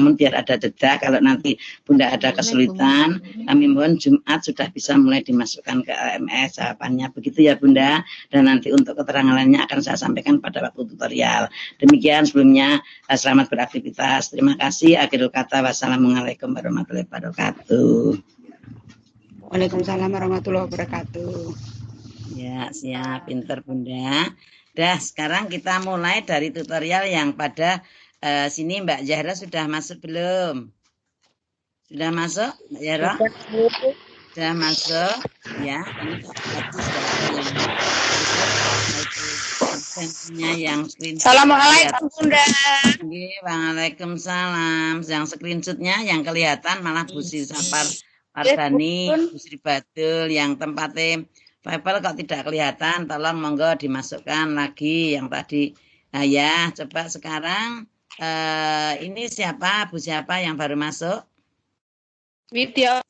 namun biar ada jeda kalau nanti Bunda ada kesulitan, kami mohon Jumat sudah bisa mulai dimasukkan ke LMS jawabannya, begitu ya Bunda. Dan nanti untuk keterangan lainnya akan saya sampaikan pada waktu tutorial. Demikian sebelumnya, selamat beraktivitas. Terima kasih. Akhirul kata, wassalamualaikum warahmatullahi wabarakatuh. Waalaikumsalam warahmatullahi wabarakatuh. Ya, siap, pinter Bunda. Dah, sekarang kita mulai dari tutorial yang pada sini Mbak Zahra sudah masuk belum? Sudah masuk, Mbak Zahra? Sudah masuk, ya. Ini tadi sudah ada yang masuk, absennya yang screenshot. Assalamualaikum Bunda. Waalaikumsalam. Yang screenshotnya yang kelihatan malah Bu Sapar Pardani, Bu Sri Badul, yang tempatnya file kok tidak kelihatan, tolong monggo dimasukkan lagi yang tadi. Nah ya, coba sekarang ini siapa, Bu siapa yang baru masuk? Widya.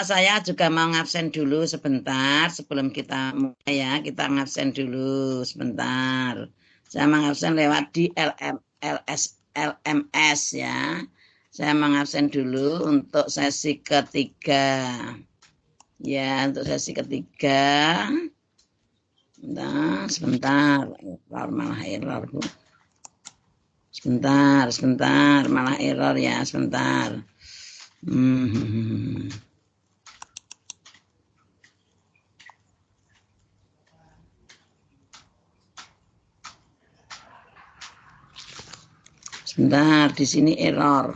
Saya juga mau ngabsen dulu sebentar sebelum kita mulai ya. Kita ngabsen dulu sebentar. Saya mengabsen lewat di LMS ya. Saya mengabsen dulu untuk sesi ketiga. Ya, untuk sesi ketiga. Sebentar. Malah error, Bu. Sebentar. Malah error ya, sebentar. Sebentar, di sini error.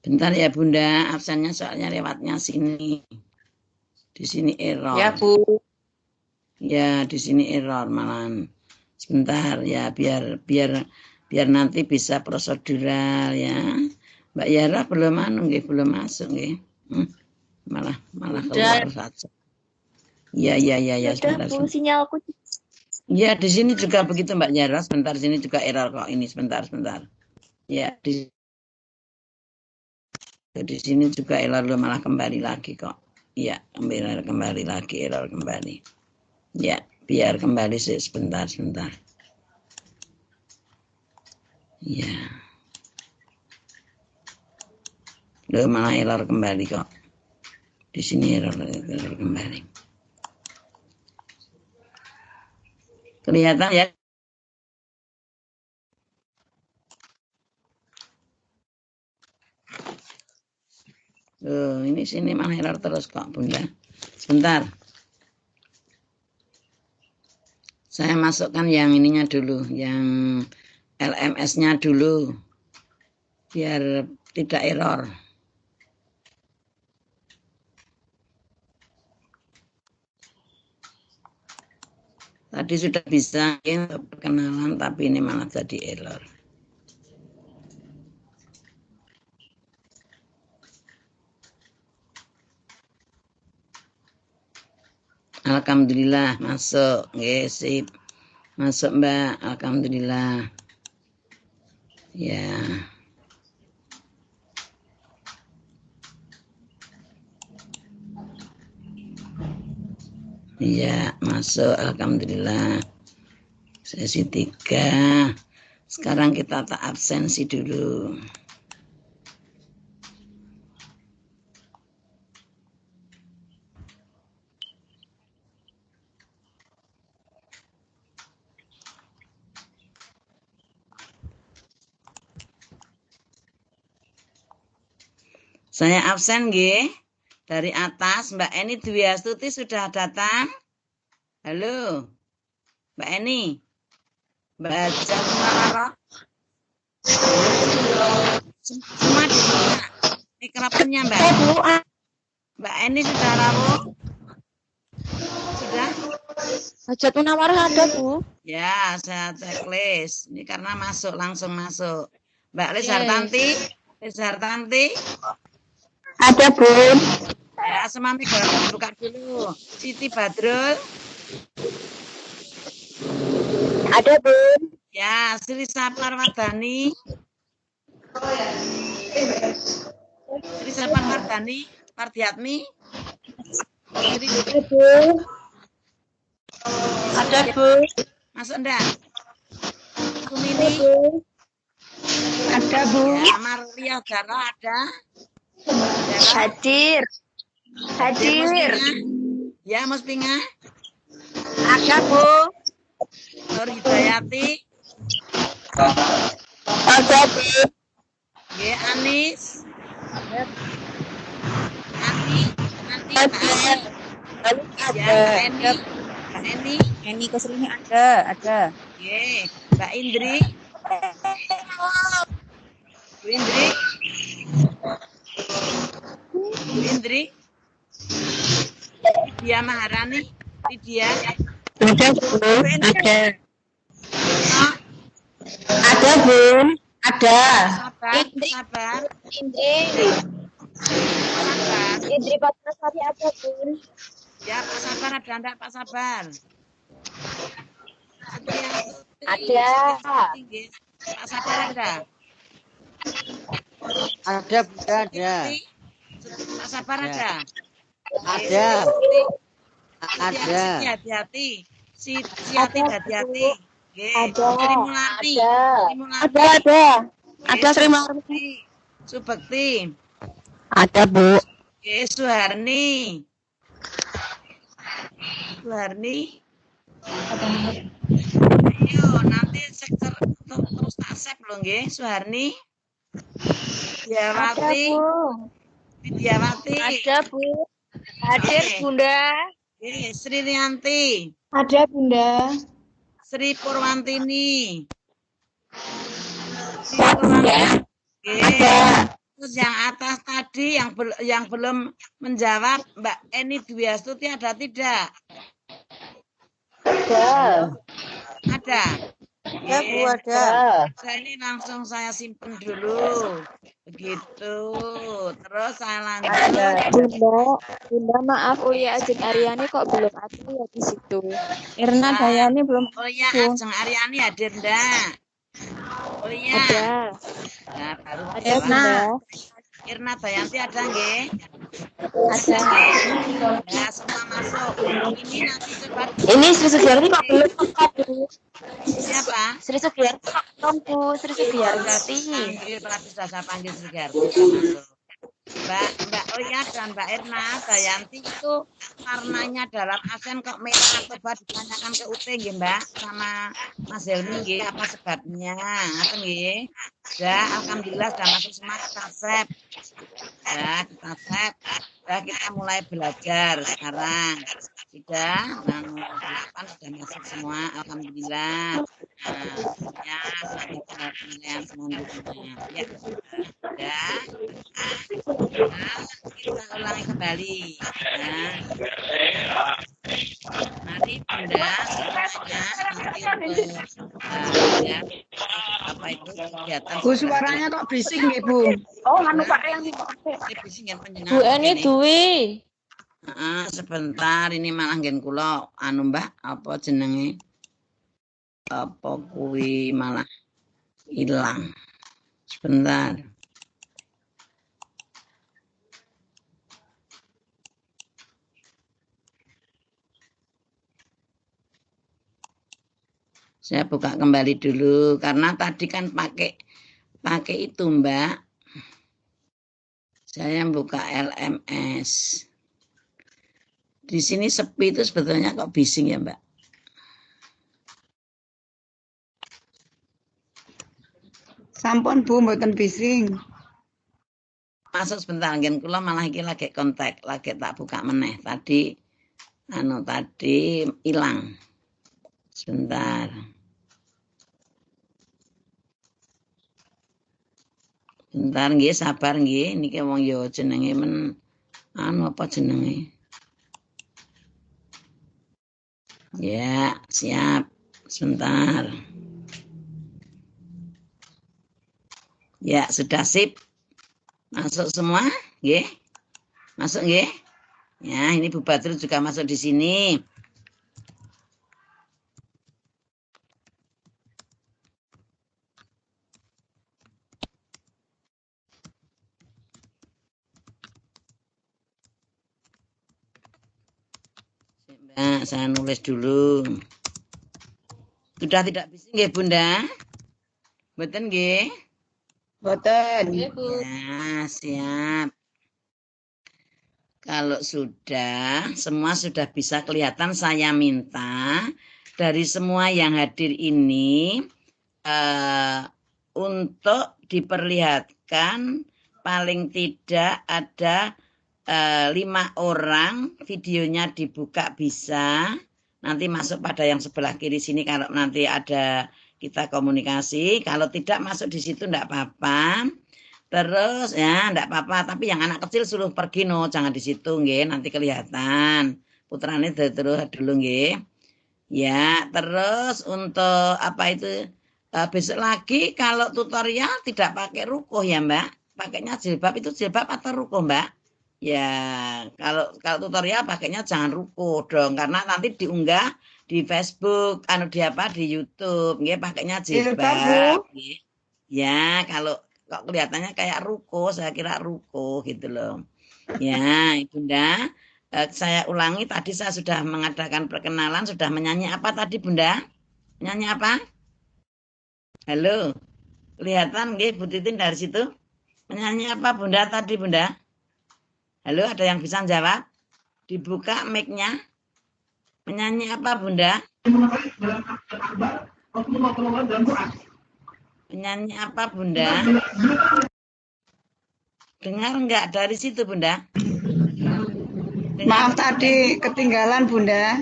Bentar ya Bunda, absennya soalnya lewatnya sini. Di sini error. Ya Bu. Ya, di sini error malahan. Sebentar ya, biar nanti bisa prosedural ya. Mbak Yara belum belum masuk nggih. Malah keluar saja. Ya, sebentar. Bu, sinyalku. Ya, di sini juga begitu Mbak Yara, sebentar sini juga error kok ini sebentar. Ya, di sini juga error malah kembali lagi kok. Iya, kembali lagi error kembali. Ya, biar kembali sebentar. Ya. Loh, malah error kembali kok. Di sini error kembali. Kelihatan ya? Loh, ini sini malah error terus kok, Bunda. Sebentar. Saya masukkan yang ininya dulu, yang LMS-nya dulu. Biar tidak error. Tadi sudah bisa untuk perkenalan, tapi ini malah jadi error. Alhamdulillah masuk, sip. Masuk Mbak, alhamdulillah. Ya. Iya, masuk alhamdulillah. Sesi 3. Sekarang kita tak absensi dulu. Saya absen nggih. Dari atas Mbak Eni Dwi Astuti sudah datang. Halo. Mbak Eni. Mbak Jatumarara. Semua dibuka mikrofonnya Mbak. Mbak Eni sudah rawuh? Sudah? Hajat Munawarah ada Bu. Ya, saya checklist. Ini karena langsung masuk. Mbak Liz Hartanti. Ada Bu. Ya, semua mikrofon dibuka dulu. Siti Badrul. Ada Bu. Ya, Sri Sapar Wardani. Sri Sapar Wardani, Mardiatmi. Indri, Ada, Bu. Ada, Bu. masuk enggak? Ada, Sumini, Bu. Ada, Bu. ya. Maria Dara ada? Dara, Hadir. hadir Hadir. Muspinga? Ya, Muspinga. Ada, Bu. Nur Hidayati, Ada, Bu. G. Anis, Ani, Ani, Mbak Ani, ya, Mbak Eni, Mbak Eni, Ini kesini ada. G. Mbak Indri, Bu Indri, Bu Indri, Lydia Maharani, Lydia, Ada, Bu. Ada. Retno, Ada, Bu. Ada. Sabar, Sabar, Indri. Sabar. Indri Patmasari ada, Bu. Ya, Pak Sabar ada enggak Pak Sabar? Setia Ada. Tinggi. Pak Sabar ada? Ada, Bunda, ada. Pak Sabar ada? Ada. Ada. Siti hati-hati. Siati hati-hati. Ada. Sri Mulani. Ada. Sri Mulani. Ada. Ada Sri Subekti. Subekti. Ada, Bu. Suharni. Suharni. Ayo nanti sektor terus asep loh nggih, Suharni. Widyawati. Widyawati. Ada, Bu. Hadir, Bunda. Sri Rianti. Ada, Bunda. Sri Purwantini. Sri Purwantini. Terus yang atas tadi yang belum menjawab Mbak Eni Dwi Astuti ada tidak? Ada. Ada. Ya, Bu, ada. Ini langsung saya simpen dulu. Begitu. Terus saya lanjut. Bunda, maaf Uya Ajeng Aryani kok belum ada ya di situ. Irna Dayani belum Oh iya, Bu. Ajeng Aryani hadir enggak? Oh iya. Ada. Nah, baru Ada, jawab. Bunda. Irna Dayanti ada nggih? Ada. Ya, semua masuk. Ini nanti coba Ini Sri Sugiarti kok belum ada, Bu. siapa? Sri Sugiarti belum, Bu. Sri Sugiarti. Panggil tadi sudah saya panggil Sugiarti sudah masuk. Mbak Oya dan Mbak Irna Dayanti itu warnanya dalam absen kok merah, coba ditanyakan ke UT nggih Mbak sama Mas Helmi nggih apa sebabnya ngoten nggih. Ya, alhamdulillah sudah masuk semua kita save. Ya, kita save. Sudah kita mulai belajar sekarang. Sudah, 8 sudah masuk semua, alhamdulillah. Nah, ya, sampai pada penilaian selanjutnya. Ya, sudah. Nah, kita ulangi kembali. Nah, mari Bunda semuanya nanti untuk ya apa itu kegiatan. Bu, suaranya kok bising nggih, Bu? Oh, anu Pak yang Bising Bu Eni Dwi. sebentar ini malah nggen kula anu Mbak apa jenenge? Apa kuwi malah hilang. Sebentar. Saya buka kembali dulu karena tadi kan pakai itu Mbak. Saya buka LMS. Di sini sepi itu sebetulnya kok bising ya Mbak. Sampun, Bu, mboten bising. Masuk sebentar ngen kula malah iki lagi kontak, lagi tak buka meneh. Tadi hilang. Sebentar. Bentar nggih, sabar nggih. Niki wong yo jenenge men apa jenenge? Ya, siap. Sebentar. Ya, sudah sip. Masuk semua, nggih? Masuk nggih? Ya, ini Bu Badrul juga masuk di sini. Nah, saya nulis dulu. Sudah tidak bising nggih, Bunda? Mboten nggih? Boten. Ya, siap. Kalau sudah, semua sudah bisa kelihatan, saya minta dari semua yang hadir ini untuk diperlihatkan paling tidak ada 5 orang, videonya dibuka bisa. Nanti masuk pada yang sebelah kiri sini kalau nanti ada kita komunikasi. Kalau tidak masuk di situ enggak apa-apa. Terus ya enggak apa-apa, tapi yang anak kecil suruh pergi no, jangan di situ nggih, nanti kelihatan. Putrane terus dulu nggih. Ya, terus untuk apa itu besok lagi kalau tutorial tidak pakai rukuh ya, Mbak. Pakainya jilbab, itu jilbab atau rukuh, Mbak? Ya, kalau tutorial pakainya jangan rukuh dong, karena nanti diunggah di Facebook, di YouTube, nggih pakainya Jilbab, jilbab, Bu. nggih. Ya, kalau kok kelihatannya kayak ruko, saya kira ruko gitu loh. Ya, Bunda, saya ulangi tadi saya sudah mengadakan perkenalan, sudah menyanyi apa tadi Bunda? Menyanyi apa? Halo, kelihatan nggih Bu Titin dari situ? Menyanyi apa Bunda tadi Bunda? Halo, ada yang bisa jawab? Dibuka mic-nya. Menyanyi apa Bunda? Menyanyi apa Bunda? Dengar enggak dari situ Bunda? Maaf tadi ketinggalan, Bunda.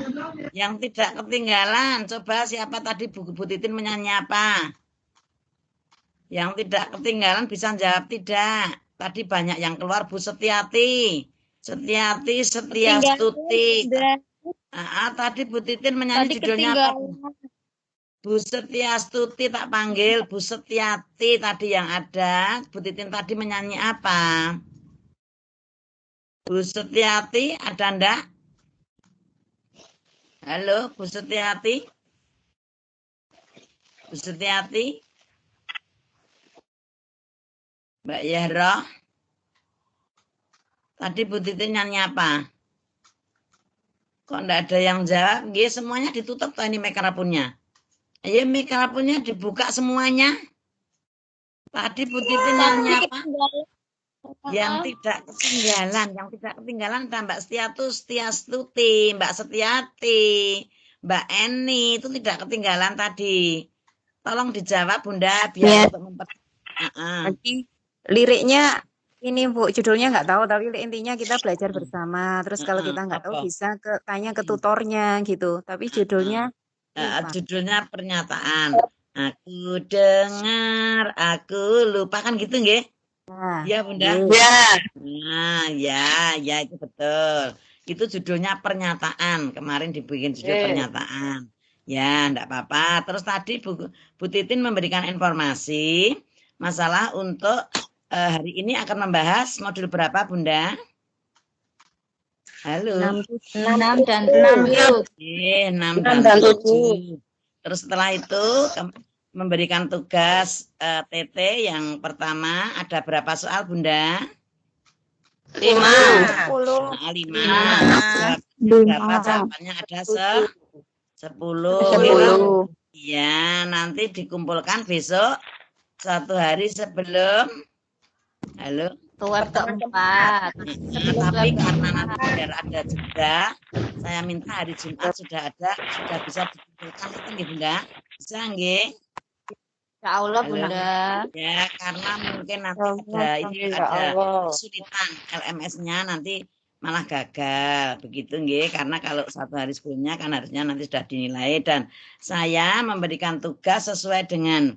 Yang tidak ketinggalan, coba siapa tadi Bu Titin menyanyi apa? Yang tidak ketinggalan bisa jawab tidak. Tadi banyak yang keluar Bu Setiati. Setiastuti. Tadi Bu Titin menyanyi judulnya apa? Bu Setiastuti tak panggil. Bu Setiati tadi yang ada. Bu Titin tadi menyanyi apa? Bu Setiati ada enggak? Halo Bu Setiati. Bu Setiati. Mbak Yahroh. Tadi Bu Titin nyanyi apa? Kok enggak ada yang jawab? Nggih, semuanya ditutup tuh ini mikrofonnya. Ayo mikrofonnya dibuka semuanya. Tadi Bu Titin nyanyi apa? Yang tidak ketinggalan ada Mbak Setiastuti, Mbak Setiati, Mbak Eni, itu tidak ketinggalan tadi. Tolong dijawab Bunda biar untuk Nanti liriknya ini Bu, judulnya nggak tahu, tapi intinya kita belajar bersama. Terus kalau kita nggak tahu bisa tanya ke tutornya gitu. Tapi judulnya lupa. Judulnya pernyataan. Aku dengar, aku lupa kan gitu nggih? Nah, Iya Bunda. Ya. Nah, ya itu betul. Itu judulnya pernyataan. Kemarin dibikin judul pernyataan. Ya, enggak apa-apa. Terus tadi Bu Titin memberikan informasi masalah untuk hari ini akan membahas modul berapa, Bunda? Halo. 6 dan 6. 6 dan 7. Terus setelah itu memberikan tugas TT yang pertama ada berapa soal, Bunda? 5. 5. Berapa jawabannya? Ada 10. Ya, nanti dikumpulkan besok 1 hari sebelum Web keempat. Tapi karena nanti biar ada juga, saya minta hari Jumat sudah bisa dikumpulkan itu nggih Bunda. Bisa nggih? Ya Allah Bunda. Ya, karena mungkin nanti ada kesulitan LMS-nya nanti malah gagal begitu nggih, karena kalau 1 hari sebelumnya kan harusnya nanti sudah dinilai dan saya memberikan tugas sesuai dengan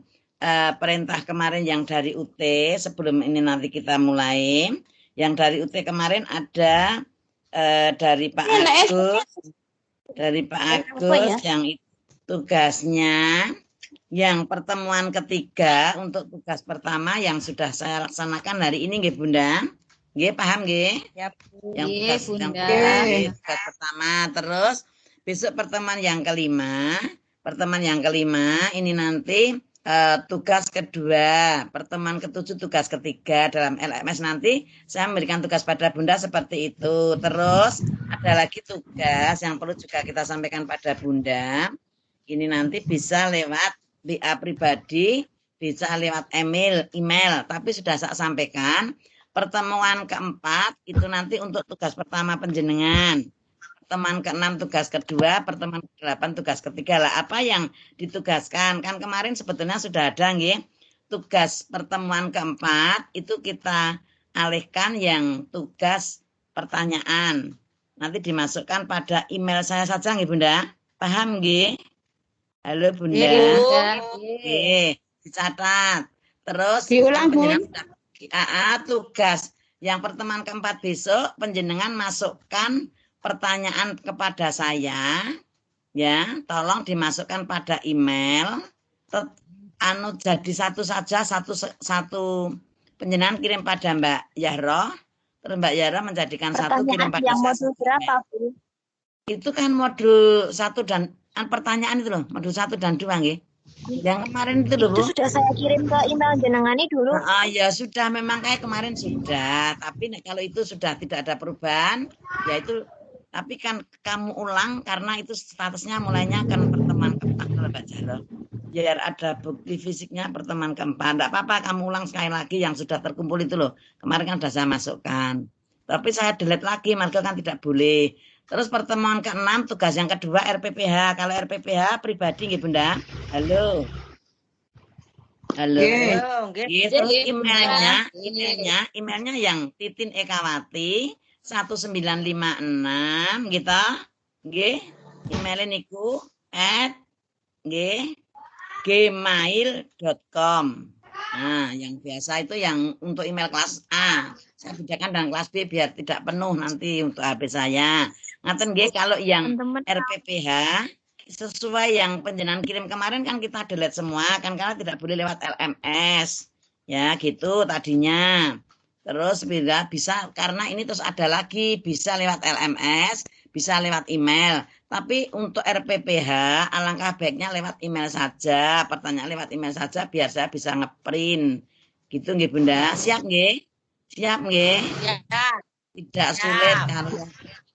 perintah kemarin yang dari UT. Sebelum ini nanti kita mulai yang dari UT kemarin ada dari Pak Agus yang itu tugasnya yang pertemuan ketiga untuk tugas pertama yang sudah saya laksanakan hari ini nggih Bunda. Nggih paham nggih? Ya, Yang Bunda. tugas pertama. Terus besok pertemuan yang kelima ini nanti tugas kedua, pertemuan ke-7 tugas ketiga dalam LMS nanti saya memberikan tugas pada Bunda seperti itu. Terus ada lagi tugas yang perlu juga kita sampaikan pada Bunda. Ini nanti bisa lewat WA pribadi, bisa lewat email, tapi sudah saya sampaikan. Pertemuan keempat itu nanti untuk tugas pertama penjenengan. Pertemuan ke-6 tugas kedua, pertemuan ke-8 tugas ketiga. Lah apa yang ditugaskan? Kan kemarin sebetulnya sudah ada nggih. Tugas pertemuan keempat itu kita alihkan yang tugas pertanyaan. Nanti dimasukkan pada email saya saja nggih Bunda. Paham nggih? Halo Bunda. Nggih, dicatat. Terus Diulang, Bu. tugas yang pertemuan keempat besok penjenengan masukkan pertanyaan kepada saya, ya, tolong dimasukkan pada email. Jadi satu saja, satu penjenengan kirim pada Mbak Yahroh, terus Mbak Yahroh menjadikan satu kirim pada yang saya. modul berapa, Bu? Itu kan modul 1 dan pertanyaan itu loh, modul 1 dan 2 nggih. Yang kemarin itu loh, Bu. Itu sudah saya kirim ke email jenengani dulu. Ya sudah, memang kayak kemarin sudah, tapi kalau itu sudah tidak ada perubahan, ya itu. Tapi kan kamu ulang karena itu statusnya mulainya kan pertemuan keempat Mbak Jaro. Biar ada bukti fisiknya pertemuan keempat. Tidak apa-apa kamu ulang sekali lagi yang sudah terkumpul itu loh. Kemarin kan sudah saya masukkan. Tapi saya delete lagi, marga kan tidak boleh. Terus pertemuan ke-6 tugas yang kedua RPPH. Kalau RPPH pribadi nggih Bunda. Halo. Halo. Terus emailnya yang Titin Ekawati 1956 kita nggih email niku @gmail.com. Nah, yang biasa itu yang untuk email kelas A. Saya bedakan dengan kelas B biar tidak penuh nanti untuk HP saya. Ngaten nggih kalau yang RPPH sesuai yang penjenengan kirim kemarin kan kita delete semua kan karena tidak boleh lewat LMS. Ya, gitu tadinya. Terus bisa karena ini terus ada lagi bisa lewat LMS, bisa lewat email. Tapi untuk RPPH alangkah baiknya lewat email saja. Pertanyaan lewat email saja biar saya bisa ngeprint. Gitu nggih Bunda. Siap nggih? Siap nggih? Tidak sulit kalau.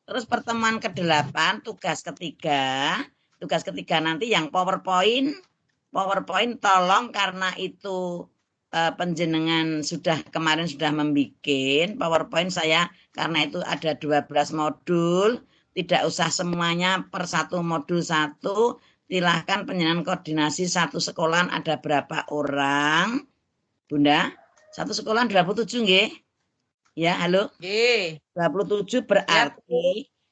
Terus pertemuan ke-8 tugas ketiga. Tugas ketiga nanti yang PowerPoint tolong karena itu penjenengan kemarin sudah membuat PowerPoint saya karena itu ada 12 modul, tidak usah semuanya per satu modul satu, silahkan penjenengan koordinasi satu sekolahan ada berapa orang, Bunda? Satu sekolahan 27 nggih? Ya, halo? Nggih. 27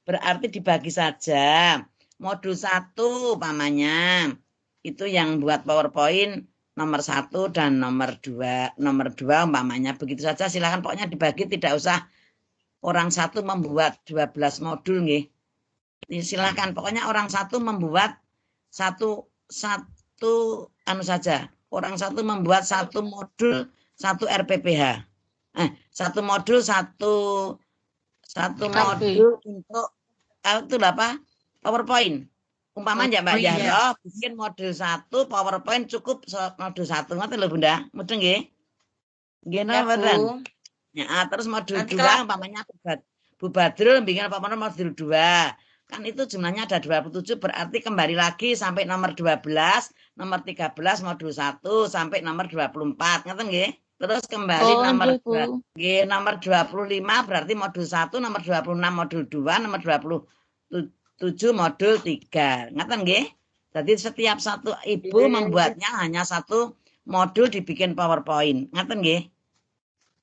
berarti dibagi saja. Modul 1 umpamanya itu yang buat PowerPoint nomor 1 dan nomor 2 umpamanya begitu saja silakan pokoknya dibagi tidak usah orang satu membuat 12 modul nggih. Silakan pokoknya orang satu membuat satu saja. Orang satu membuat satu modul satu RPPH. Satu modul modul untuk itu apa? PowerPoint. Umpamanya Mbak Yahroh bikin modul 1 PowerPoint cukup modul 1 ngoten lho Bunda. Mudeng nggih? Nggih napa mboten? Ya, terus modul 2 umpamanya Bu Badrul bikin apa modul 2. Kan itu jumlahnya ada 27 berarti kembali lagi sampai nomor 12, nomor 13 modul 1 sampai nomor 24. Ngoten nggih? Terus kembali nomor 25 berarti modul 1, nomor 26 modul 2, nomor 27 modul 3. Ngaten nggih? Jadi setiap satu ibu membuatnya hanya satu modul dibikin PowerPoint. Ngaten nggih?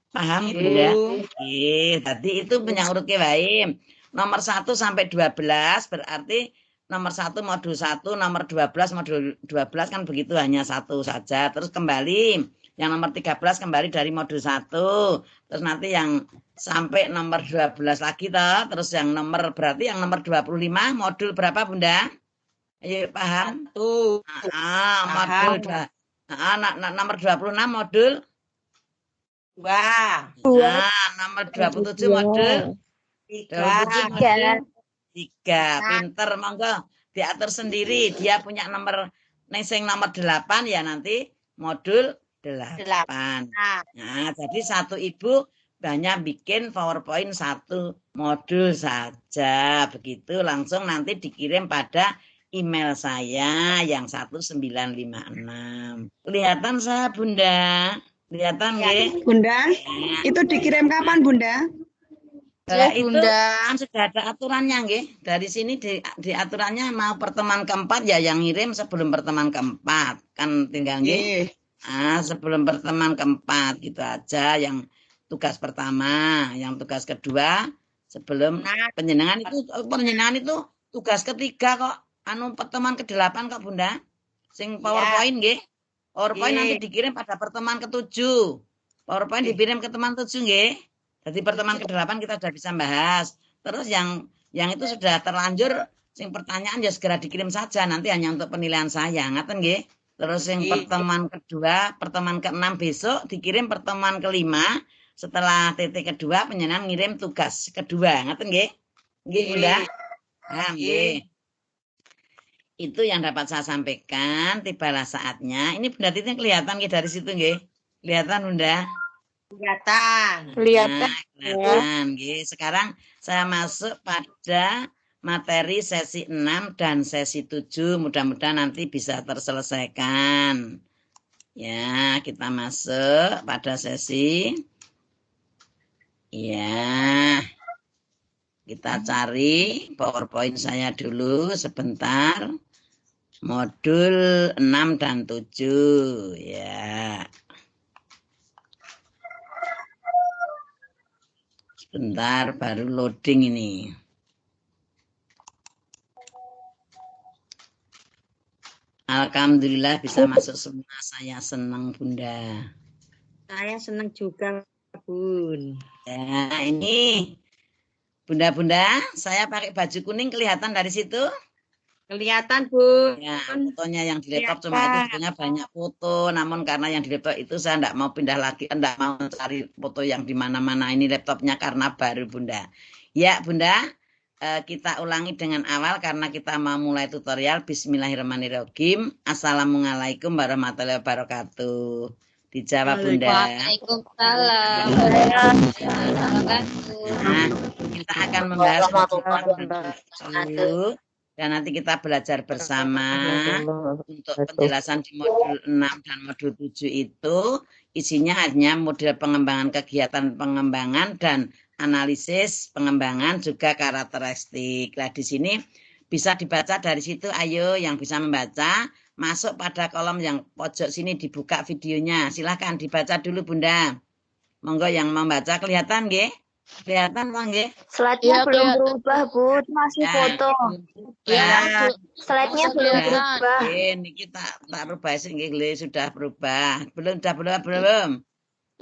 Paham Bunda? Nggih, tadi itu penyangurut wae. Nomor 1 sampai 12 berarti nomor 1 modul 1, nomor 12 modul 12 kan begitu hanya satu saja. Terus kembali yang nomor 13 kembali dari modul 1. Terus nanti yang sampai nomor 12 lagi toh. Terus yang nomor berarti yang nomor 25 modul berapa Bunda? Ayo paham? Modul 2. Nomor 26 modul 2. Nomor 27 modul 3. Pinter monggo diatur sendiri. Dia punya nomor neseng nomor 8 ya nanti modul 8. Nah, jadi satu ibu hanya bikin PowerPoint satu modul saja. Begitu langsung nanti dikirim pada email saya yang 1956. Kelihatan saya Bunda? Kelihatan nggih? Bunda, itu dikirim kapan Bunda? Itu kan sudah ada aturannya nggih. Dari sini di aturannya mau pertemuan keempat ya yang ngirim sebelum pertemuan keempat. Kan tinggal nggih. Sebelum pertemuan keempat gitu aja yang tugas pertama, yang tugas kedua sebelum penjenengan itu tugas ketiga kok. Pertemuan ke-8 kok Bunda. Sing PowerPoint nggih. PowerPoint nanti dikirim pada pertemuan ke-7. PowerPoint dikirim ke teman 7 nggih. Jadi pertemuan ke-8 kita sudah bisa bahas. Terus yang itu sudah terlanjur sing pertanyaan ya segera dikirim saja nanti hanya untuk penilaian saya. Ngaten nggih? Terus yang pertemuan kedua, pertemuan ke-6 besok dikirim pertemuan ke-5 setelah TT kedua penjenengan ngirim tugas kedua. Ngaten nggih? Nggih Bunda? Nggih. Itu yang dapat saya sampaikan, tibalah saatnya. Ini Bunda Titin kelihatan nggih dari situ nggih? Kelihatan Bunda? Kelihatan. Kelihatan. Sekarang saya masuk pada materi sesi 6 dan sesi 7. Mudah-mudahan nanti bisa terselesaikan. Ya, kita masuk pada sesi. Ya. Kita cari PowerPoint saya dulu sebentar. Modul 6 dan 7. Ya. Sebentar baru loading ini. Alhamdulillah bisa masuk semua. Saya senang Bunda. Saya senang juga Bun. Ya ini Bunda-bunda saya pakai baju kuning kelihatan dari situ? Kelihatan Bun. Ya, fotonya yang di laptop cuma itu sebenarnya banyak foto, namun karena yang di laptop itu saya enggak mau pindah lagi, enggak mau cari foto yang di mana-mana. Ini laptopnya karena baru Bunda. Ya Bunda, kita ulangi dengan awal karena kita mau mulai tutorial. Bismillahirrahmanirrahim. Assalamualaikum warahmatullahi wabarakatuh. Dijawab Bunda. Waalaikumsalam. Nah, kita akan membahas modul dan nanti kita belajar bersama untuk penjelasan di modul 6 dan modul 7 itu isinya hanya model pengembangan kegiatan pengembangan dan analisis pengembangan juga karakteristik. Nah, di sini bisa dibaca dari situ. Ayo yang bisa membaca masuk pada kolom yang pojok sini dibuka videonya. Silahkan dibaca dulu Bunda. Monggo yang membaca kelihatan nggih? Kelihatan Bang nggih? Slide-nya belum berubah, Bu. Masih foto. Ya, Slide-nya belum berubah. Niki tak rubah sing nggih sudah berubah. Belum sudah belum?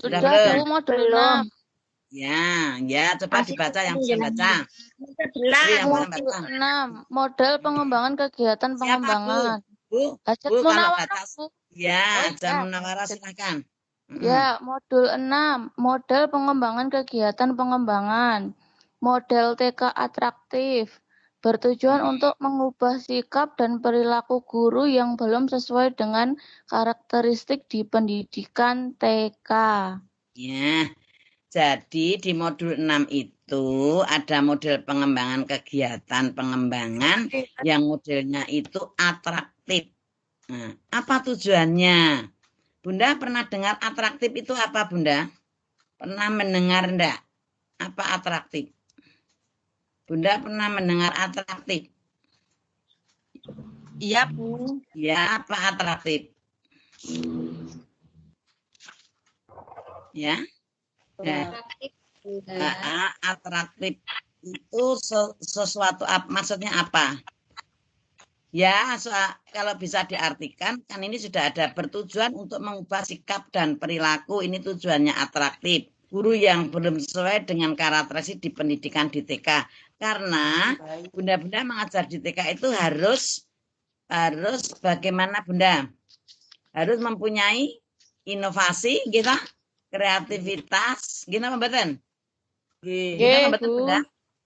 Sudah belum? Belum. Ya, coba dibaca yang bisa baca. Yang bisa baca. 6. Model pengembangan kegiatan pengembangan. Bu, Hajat kalau Munawarah, baca. Bu. Ya, Hajat Munawarah silakan. Ya, modul 6. Model pengembangan kegiatan pengembangan. Model TK atraktif. Bertujuan untuk mengubah sikap dan perilaku guru yang belum sesuai dengan karakteristik di pendidikan TK. Ya, jadi di modul 6 itu ada model pengembangan kegiatan pengembangan yang modelnya itu atraktif. Nah, apa tujuannya? Bunda pernah dengar atraktif itu apa Bunda? Pernah mendengar enggak? Apa atraktif? Bunda pernah mendengar atraktif? Iya Bu. Ya, apa atraktif? Ya. Atraktif itu sesuatu maksudnya apa? Ya, kalau bisa diartikan, kan ini sudah ada bertujuan untuk mengubah sikap dan perilaku. Ini tujuannya atraktif. Guru yang belum sesuai dengan karakteristik di pendidikan di TK. Karena Bunda-bunda mengajar di TK itu harus bagaimana Bunda? Harus mempunyai inovasi, gitu, kreativitas, gitu Mbak Bunda?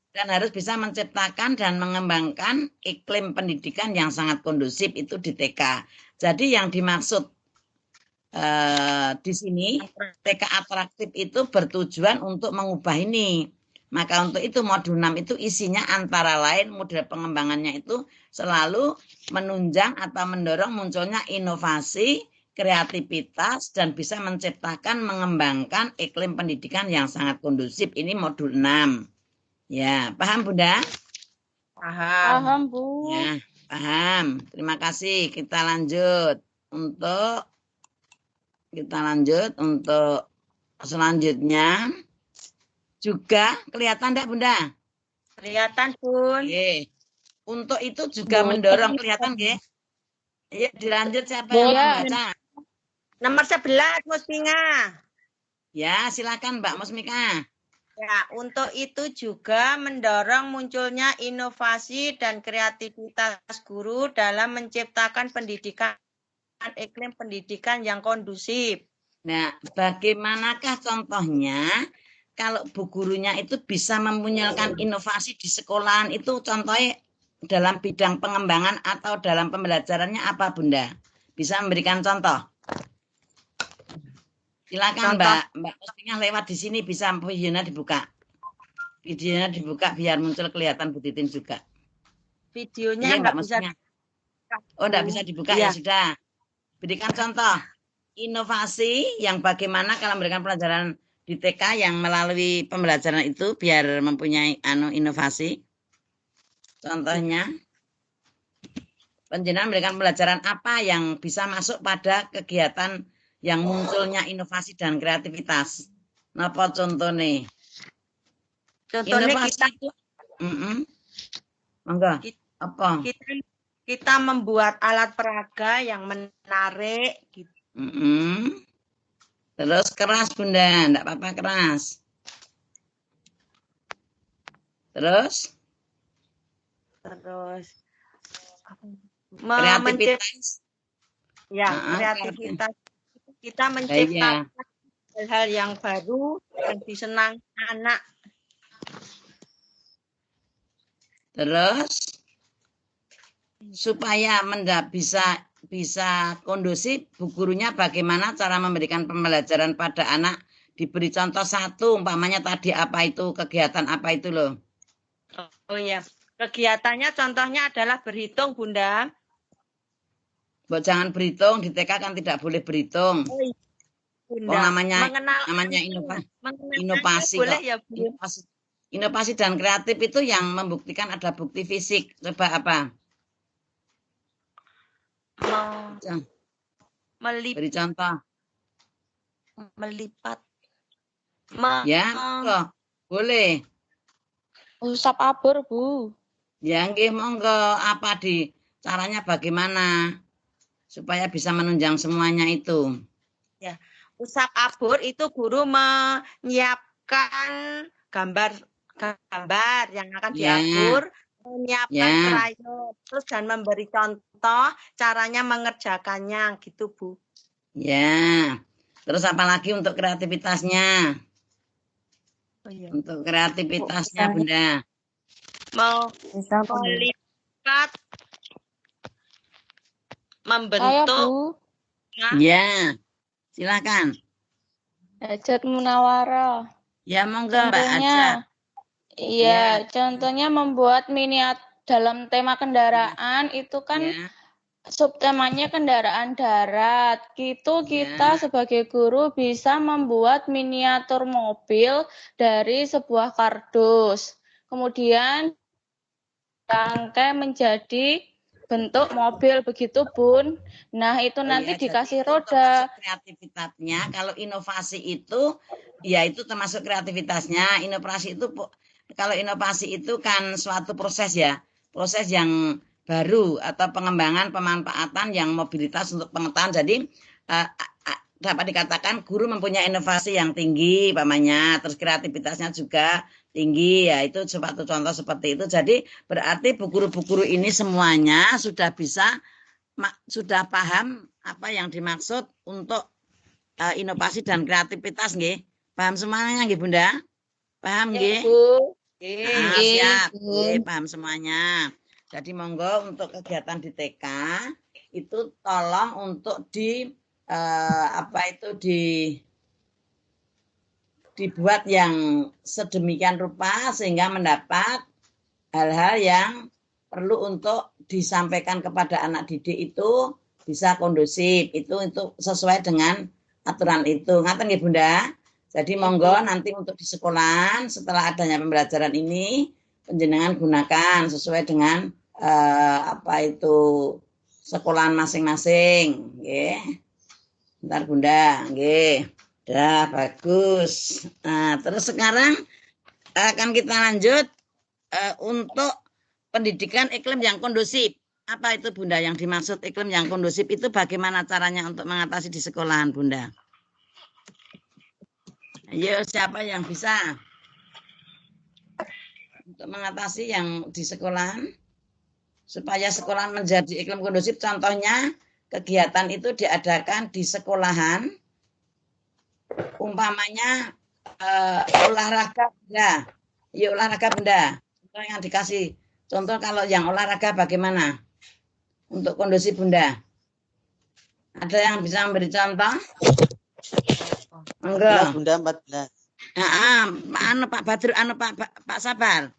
Dan harus bisa menciptakan dan mengembangkan iklim pendidikan yang sangat kondusif itu di TK. Jadi yang dimaksud di sini TK atraktif itu bertujuan untuk mengubah ini. Maka untuk itu modul 6 itu isinya antara lain model pengembangannya itu selalu menunjang atau mendorong munculnya inovasi, kreativitas, dan bisa menciptakan, mengembangkan iklim pendidikan yang sangat kondusif. Ini modul 6. Ya, paham Bunda? Paham. Paham, Bu. Ya, paham. Terima kasih. Kita lanjut untuk selanjutnya. Juga kelihatan enggak Bunda? Kelihatan, Bun. Oke. Untuk itu juga mendorong, kelihatan nggih? Ayo dilanjut, siapa yang Iya. membaca? Nomor 11, Musmika. Ya, silakan Mbak Musmika. Ya, untuk itu juga mendorong munculnya inovasi dan kreativitas guru dalam menciptakan pendidikan, iklim pendidikan yang kondusif. Nah, bagaimanakah contohnya kalau bu gurunya itu bisa memunculkan inovasi di sekolahan itu contohnya dalam bidang pengembangan atau dalam pembelajarannya apa Bunda? Bisa memberikan contoh? Silakan Mbak Musmika lewat di sini bisa videonya dibuka. Videonya dibuka biar muncul kelihatan Bu Titin juga. Videonya Iya, nggak Mbak bisa. Musmika. Oh, enggak bisa dibuka ya sudah. Berikan contoh inovasi yang bagaimana kalau memberikan pelajaran di TK yang melalui pembelajaran itu biar mempunyai inovasi. Contohnya, penjenengan memberikan pelajaran apa yang bisa masuk pada kegiatan yang munculnya inovasi dan kreativitas. Napa contohnya? Contohnya Inovasi itu, monggo. Apa? Kita membuat alat peraga yang menarik. Gitu. Terus keras Bunda, enggak apa-apa keras. Terus kreativitas. Kreativitas. Kita menciptakan hal-hal yang baru yang disenangi anak. Terus supaya bisa kondusif, bu gurunya bagaimana cara memberikan pembelajaran pada anak, diberi contoh satu, umpamanya tadi apa itu, kegiatan apa itu loh. Oh iya, kegiatannya contohnya adalah berhitung Bunda. Mbok jangan berhitung, di TK kan tidak boleh berhitung. Oh iya, Bunda. Oh, namanya inovasi boleh kok. Ya, Bu? Inovasi dan kreatif itu yang membuktikan ada bukti fisik. Coba apa? Beri contoh. Melipat. Ya, monggo. Boleh. Usap abur, Bu. Ya, nggih, monggo. Apa caranya bagaimana supaya bisa menunjang semuanya itu? Ya, usap abur itu guru menyiapkan gambar yang akan diabur, menyiapkan krayon, terus dan memberi contoh caranya mengerjakannya, gitu Bu. Ya, terus apa lagi untuk kreativitasnya? Oh, iya. Untuk kreativitasnya Bunda. Melipat, membentuk. Ya, silakan. Hajat Munawwarah. Ya, monggo Mbak Aja. Iya, contohnya membuat miniatur dalam tema kendaraan itu kan subtemanya kendaraan darat. Gitu kita sebagai guru bisa membuat miniatur mobil dari sebuah kardus. Kemudian rangkai menjadi bentuk mobil begitu Bun. Nah, itu nanti dikasih roda. Kreativitasnya kalau inovasi itu ya itu termasuk kreativitasnya. Kalau inovasi itu kan suatu proses ya. Proses yang baru atau pengembangan pemanfaatan yang mobilitas untuk pengetahuan. Jadi dapat dikatakan guru mempunyai inovasi yang tinggi pamannya, terus kreativitasnya juga tinggi, ya itu suatu contoh seperti itu. Jadi berarti bu guru ini semuanya sudah paham apa yang dimaksud untuk inovasi dan kreativitas nggih. Paham semuanya nggih Bunda? Paham nggih? Siap, paham semuanya. Jadi monggo untuk kegiatan di TK itu tolong untuk dibuat yang sedemikian rupa sehingga mendapat hal-hal yang perlu untuk disampaikan kepada anak didik itu bisa kondusif. Itu sesuai dengan aturan itu. Ngaten nggih Bunda? Jadi monggo nanti untuk di sekolah setelah adanya pembelajaran ini panjenengan gunakan sesuai dengan sekolahan masing-masing, nggih. Bentar Bunda, nggih. Dah bagus. Nah, terus sekarang akan kita lanjut untuk pendidikan iklim yang kondusif. Apa itu Bunda yang dimaksud iklim yang kondusif itu bagaimana caranya untuk mengatasi di sekolahan Bunda? Ayo siapa yang bisa untuk mengatasi yang di sekolahan supaya sekolahan menjadi iklim kondusif? Contohnya kegiatan itu diadakan di sekolahan, umpamanya olahraga Bunda. Ya olahraga Bunda. Contoh yang dikasih. Contoh kalau yang olahraga bagaimana? Untuk kondusif Bunda. Ada yang bisa memberi contoh? Enggak. Bunda 14. Pak Badru, Pak Sabar.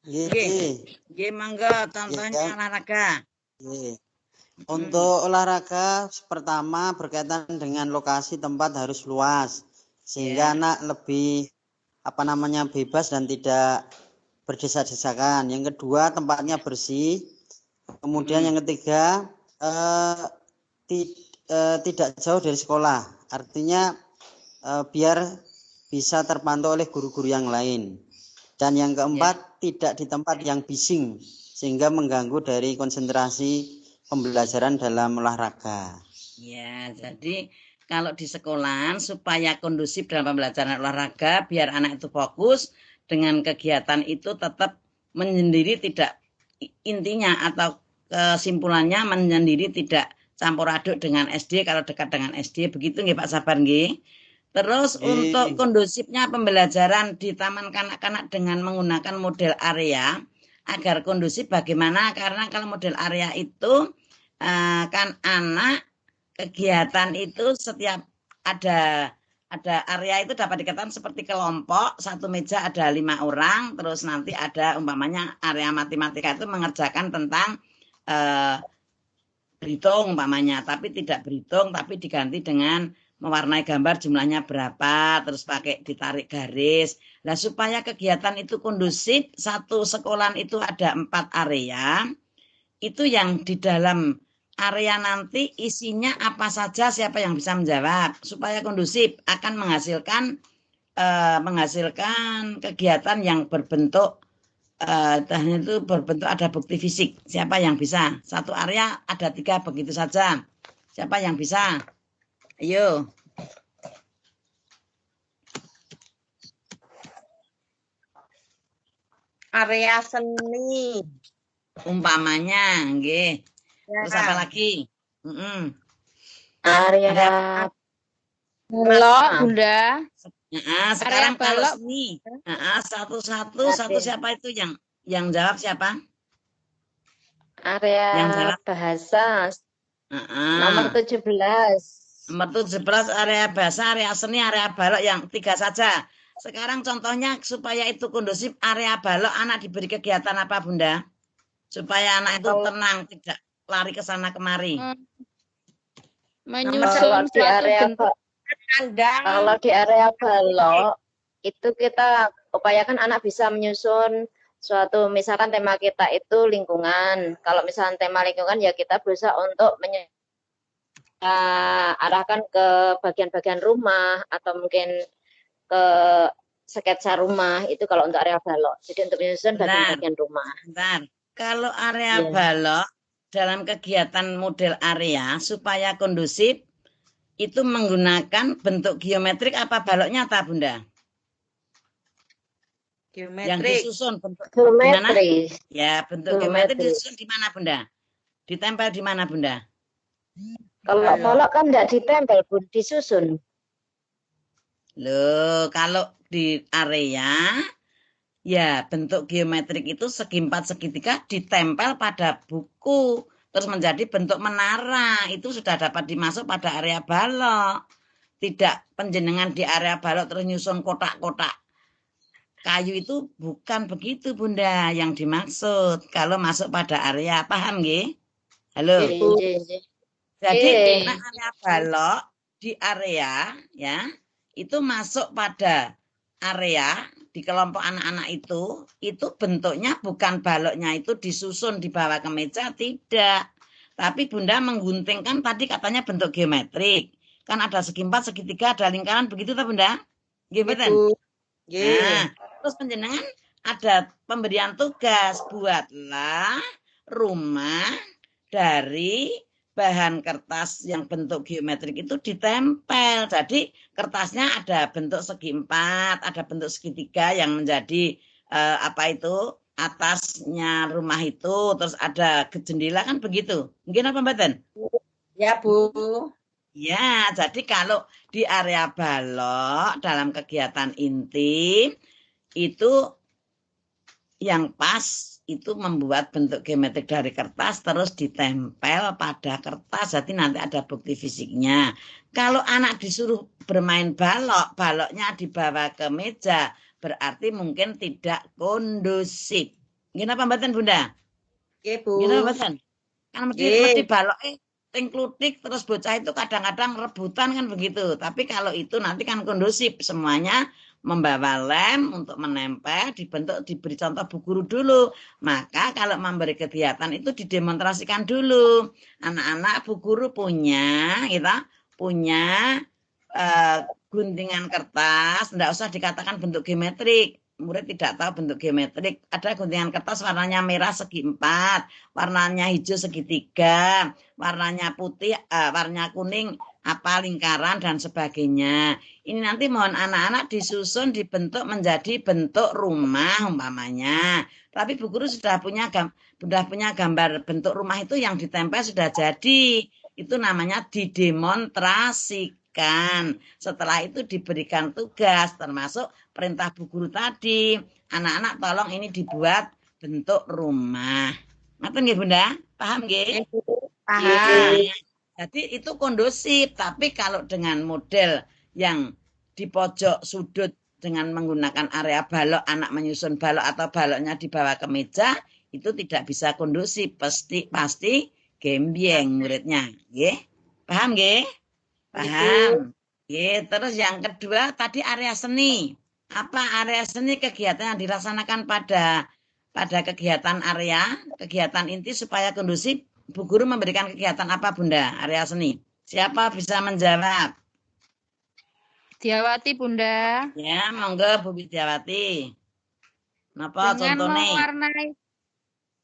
Nggih, monggo contohnya olahraga. Untuk olahraga pertama berkaitan dengan lokasi tempat harus luas sehingga anak lebih bebas dan tidak berdesak-desakan. Yang kedua tempatnya bersih. Kemudian yang ketiga tidak jauh dari sekolah. Artinya biar bisa terpantau oleh guru-guru yang lain. Dan yang keempat tidak di tempat yang bising sehingga mengganggu dari konsentrasi pembelajaran dalam olahraga. Ya, jadi kalau di sekolahan supaya kondusif dalam pembelajaran olahraga biar anak itu fokus dengan kegiatan itu tetap menyendiri, tidak intinya atau kesimpulannya menyendiri, tidak campur aduk dengan SD kalau dekat dengan SD. Begitu nggih Pak Sabar nggih. Terus untuk kondusifnya pembelajaran di taman kanak-kanak dengan menggunakan model area agar kondusif bagaimana? Karena kalau model area itu kan anak kegiatan itu setiap ada area itu dapat dikatakan seperti kelompok, satu meja ada 5 orang, terus nanti ada umpamanya area matematika itu mengerjakan tentang berhitung umpamanya, tapi tidak berhitung tapi diganti dengan mewarnai gambar jumlahnya berapa, terus pakai ditarik garis. Nah, supaya kegiatan itu kondusif, satu sekolahan itu ada 4 area. Itu yang di dalam area nanti isinya apa saja, siapa yang bisa menjawab. Supaya kondusif akan menghasilkan kegiatan yang berbentuk itu berbentuk ada bukti fisik. Siapa yang bisa? Satu area ada 3 begitu saja. Siapa yang bisa? Ayo. Area seni. Umpamanya, nggih. Terus apa lagi? Area balok Bunda. Sekarang kalau seni. Satu siapa itu yang jawab siapa? Area yang jawab bahasa. Nomor 17. Nomor 17 area bahasa, area seni, area balok yang 3 saja. Sekarang contohnya supaya itu kondusif area balok anak diberi kegiatan apa Bunda? Supaya anak itu tenang, tidak lari ke sana kemari. Menyusun di area kalau di area balok itu kita upayakan anak bisa menyusun suatu, misalkan tema kita itu lingkungan. Kalau misalkan tema lingkungan ya kita berusaha untuk arahkan ke bagian-bagian rumah atau mungkin ke sketsa rumah itu kalau untuk area balok. Jadi untuk menyusun bagian-bagian rumah. Bentar. Kalau area balok dalam kegiatan model area supaya kondusif itu menggunakan bentuk geometrik apa baloknya nyata Bunda? Geometrik. Yang disusun bentuk geometri. Ya, bentuk geometrik disusun di mana Bunda? Ditempel di mana Bunda? Kalau balok kan enggak ditempel, Bun, disusun. Loh, kalau di area ya bentuk geometrik itu segi 4 segitiga ditempel pada buku. terus menjadi bentuk menara, itu sudah dapat dimasuk pada area balok. Tidak penjenengan di area balok terus nyusun kotak-kotak kayu, itu bukan begitu Bunda yang dimaksud kalau masuk pada area, paham nggih? Halo. Jadi area balok di area ya itu masuk pada area di kelompok anak-anak itu bentuknya bukan baloknya itu disusun di bawah kemeja, tidak. Tapi Bunda mengguntingkan tadi katanya bentuk geometrik. Kan ada segi 4, segitiga, ada lingkaran, begitu tak Bunda? Gimana? Nah, terus penjenengan ada pemberian tugas, buatlah rumah dari bahan kertas yang bentuk geometrik itu ditempel. Jadi kertasnya ada bentuk segi 4, ada bentuk segitiga yang menjadi atasnya rumah itu, terus ada jendela, kan begitu. Mungkin apa Mbak? Ya Bu. Ya, jadi kalau di area balok dalam kegiatan inti itu yang pas itu membuat bentuk geometrik dari kertas terus ditempel pada kertas, jadi nanti ada bukti fisiknya. Kalau anak disuruh bermain balok, baloknya dibawa ke meja, berarti mungkin tidak kondusif. Gimana pembahasan Bunda? Oke Bu. Gimana pembahasan? Kan mesti balok klutik terus bocah itu kadang-kadang rebutan kan begitu. Tapi kalau itu nanti kan kondusif, semuanya membawa lem untuk menempel, dibentuk, diberi contoh bu guru dulu. Maka kalau memberi kegiatan itu didemonstrasikan dulu. Anak-anak bu guru punya guntingan kertas, tidak usah dikatakan bentuk geometrik. Murid tidak tahu bentuk geometrik. Ada guntingan kertas warnanya merah segi 4, warnanya hijau segitiga, warnanya putih, warna kuning lingkaran dan sebagainya. Ini nanti mohon anak-anak disusun dibentuk menjadi bentuk rumah umpamanya. Tapi bu guru sudah punya gambar bentuk rumah itu yang ditempel sudah jadi. Itu namanya didemonstrasikan. Setelah itu diberikan tugas termasuk perintah bu guru tadi. Anak-anak tolong ini dibuat bentuk rumah. Ngerti nggih Bunda? Paham nggih? Paham. Jadi itu kondusif, tapi kalau dengan model yang di pojok sudut dengan menggunakan area balok, anak menyusun balok atau baloknya dibawa ke meja, itu tidak bisa kondusif, pasti gembyeng muridnya, nggih. Paham nggih? Paham. Nggih, terus yang kedua tadi area seni. Apa area seni? Kegiatan yang dilaksanakan pada kegiatan kegiatan inti supaya kondusif. Bu guru memberikan kegiatan apa Bunda? Area seni. Siapa bisa menjawab? Widyawati Bunda. Ya, monggo Bu Widyawati. Napa contohnya?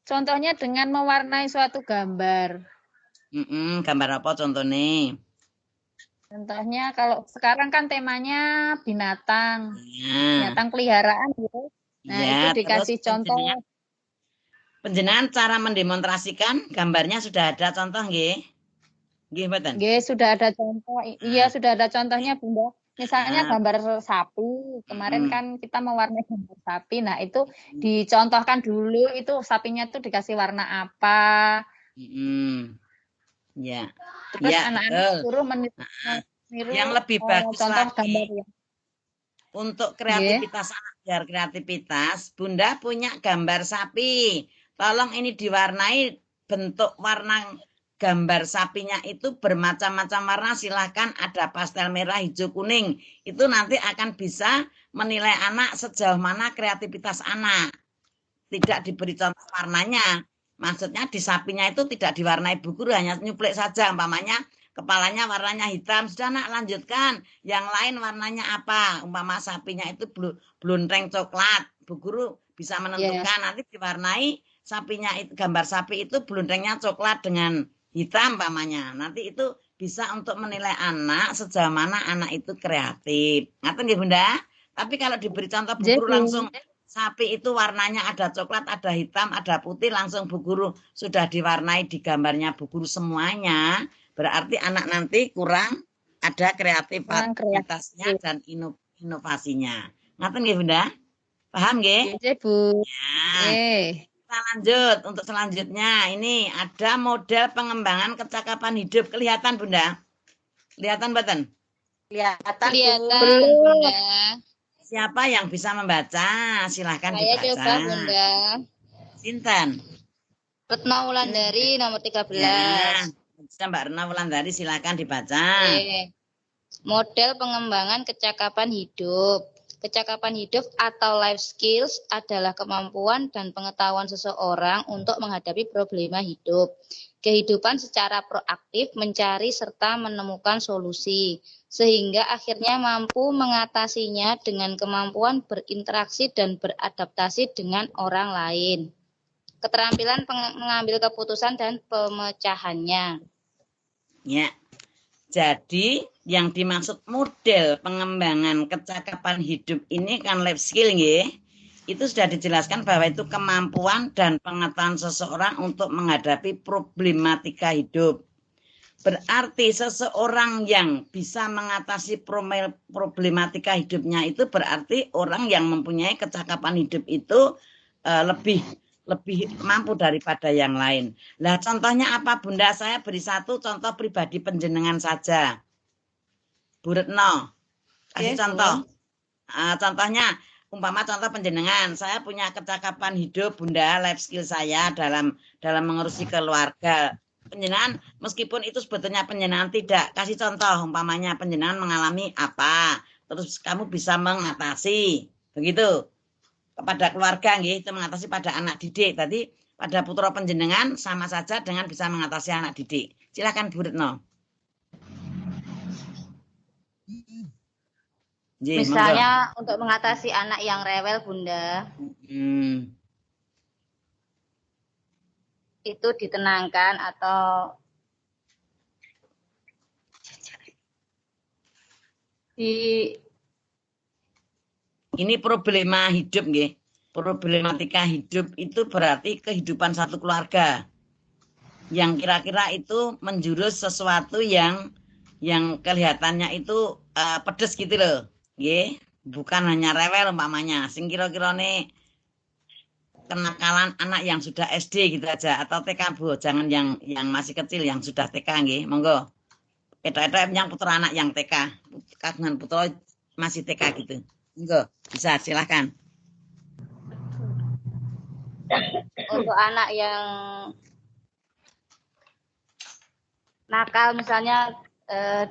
Contohnya dengan mewarnai suatu gambar. Gambar apa contohnya? Contohnya kalau sekarang kan temanya binatang, binatang peliharaan gitu. Nah itu dikasih contoh. Penjenengan cara mendemonstrasikan gambarnya sudah ada contoh nggih? Nggih mboten? Nggih, sudah ada contoh. Iya, sudah ada contohnya Bunda. Misalnya gambar sapi. Kemarin kan kita mewarnai gambar sapi. Nah, itu dicontohkan dulu itu sapinya itu dikasih warna apa. Ya. Terus anak-anak suruh meniru yang lebih bagus contoh lagi. gambarnya. Untuk kreativitas anak, biar kreativitas, Bunda punya gambar sapi. Tolong ini diwarnai, bentuk warna gambar sapinya itu bermacam-macam warna, silahkan ada pastel merah, hijau, kuning. Itu nanti akan bisa menilai anak sejauh mana kreativitas anak. Tidak diberi contoh warnanya. Maksudnya di sapinya itu tidak diwarnai bu guru, hanya nyuplek saja. Umpamanya kepalanya warnanya hitam, sudah nak lanjutkan. Yang lain warnanya apa? Umpama sapinya itu bluntreng coklat. Bu guru bisa menentukan nanti diwarnai sapinya itu, gambar sapi itu bluntrengnya coklat dengan hitam umpamanya. Nanti itu bisa untuk menilai anak sejauh mana anak itu kreatif. Ngerti nggih Bunda? Tapi kalau diberi contoh bu guru langsung sapi itu warnanya ada coklat, ada hitam, ada putih, langsung bu guru sudah diwarnai di gambarnya bu guru semuanya. Berarti anak nanti kurang ada kreativitasnya dan inovasinya. Ngerti nggih Bunda? Paham nggih? Nggih, Bu. Ya. kita lanjut untuk selanjutnya. Ini ada model pengembangan kecakapan hidup. Kelihatan Bunda? Kelihatan Beten? Kelihatan. Bunda. Siapa yang bisa membaca? Silahkan Saya dibaca. coba Bunda. Sinten? Retno Wulandari nomor 13. Ya, Mbak Retno Wulandari silahkan dibaca. Oke. Model pengembangan kecakapan hidup. Kecakapan hidup atau life skills adalah kemampuan dan pengetahuan seseorang untuk menghadapi problema hidup. Kehidupan secara proaktif mencari serta menemukan solusi, sehingga akhirnya mampu mengatasinya dengan kemampuan berinteraksi dan beradaptasi dengan orang lain. Keterampilan mengambil keputusan dan pemecahannya. Ya. Jadi yang dimaksud model pengembangan kecakapan hidup ini kan life skill nggih. Itu sudah dijelaskan bahwa itu kemampuan dan pengetahuan seseorang untuk menghadapi problematika hidup. Berarti seseorang yang bisa mengatasi problematika hidupnya itu berarti orang yang mempunyai kecakapan hidup itu lebih mampu daripada yang lain. Lah contohnya apa Bunda? Saya beri satu contoh pribadi penjenengan saja. Bu Retno, kasih contoh. Contohnya, umpama contoh penjenengan, saya punya kecakapan hidup Bunda, life skill saya dalam mengurusi keluarga. Penjenengan, meskipun itu sebetulnya penjenengan tidak, kasih contoh, umpamanya penjenengan mengalami apa, terus kamu bisa mengatasi, begitu. Kepada keluarga itu mengatasi pada anak didik. Tadi pada putra panjenengan sama saja dengan bisa mengatasi anak didik. Silakan Bu Retno. Misalnya untuk mengatasi anak yang rewel Bunda. Itu ditenangkan atau ini problema hidup nggih. Problematika hidup itu berarti kehidupan satu keluarga. Yang kira-kira itu menjurus sesuatu yang kelihatannya itu pedes gitu loh. Nggih, bukan hanya rewel umpamanya. Sing kira-kira nih kenakalan anak yang sudah SD gitu aja atau TK Bu, jangan yang masih kecil yang sudah TK nggih. Monggo. Eta-eta yang putra anak yang TK, kagungan putra masih TK gitu. Enggak, bisa silahkan. Untuk anak yang nakal misalnya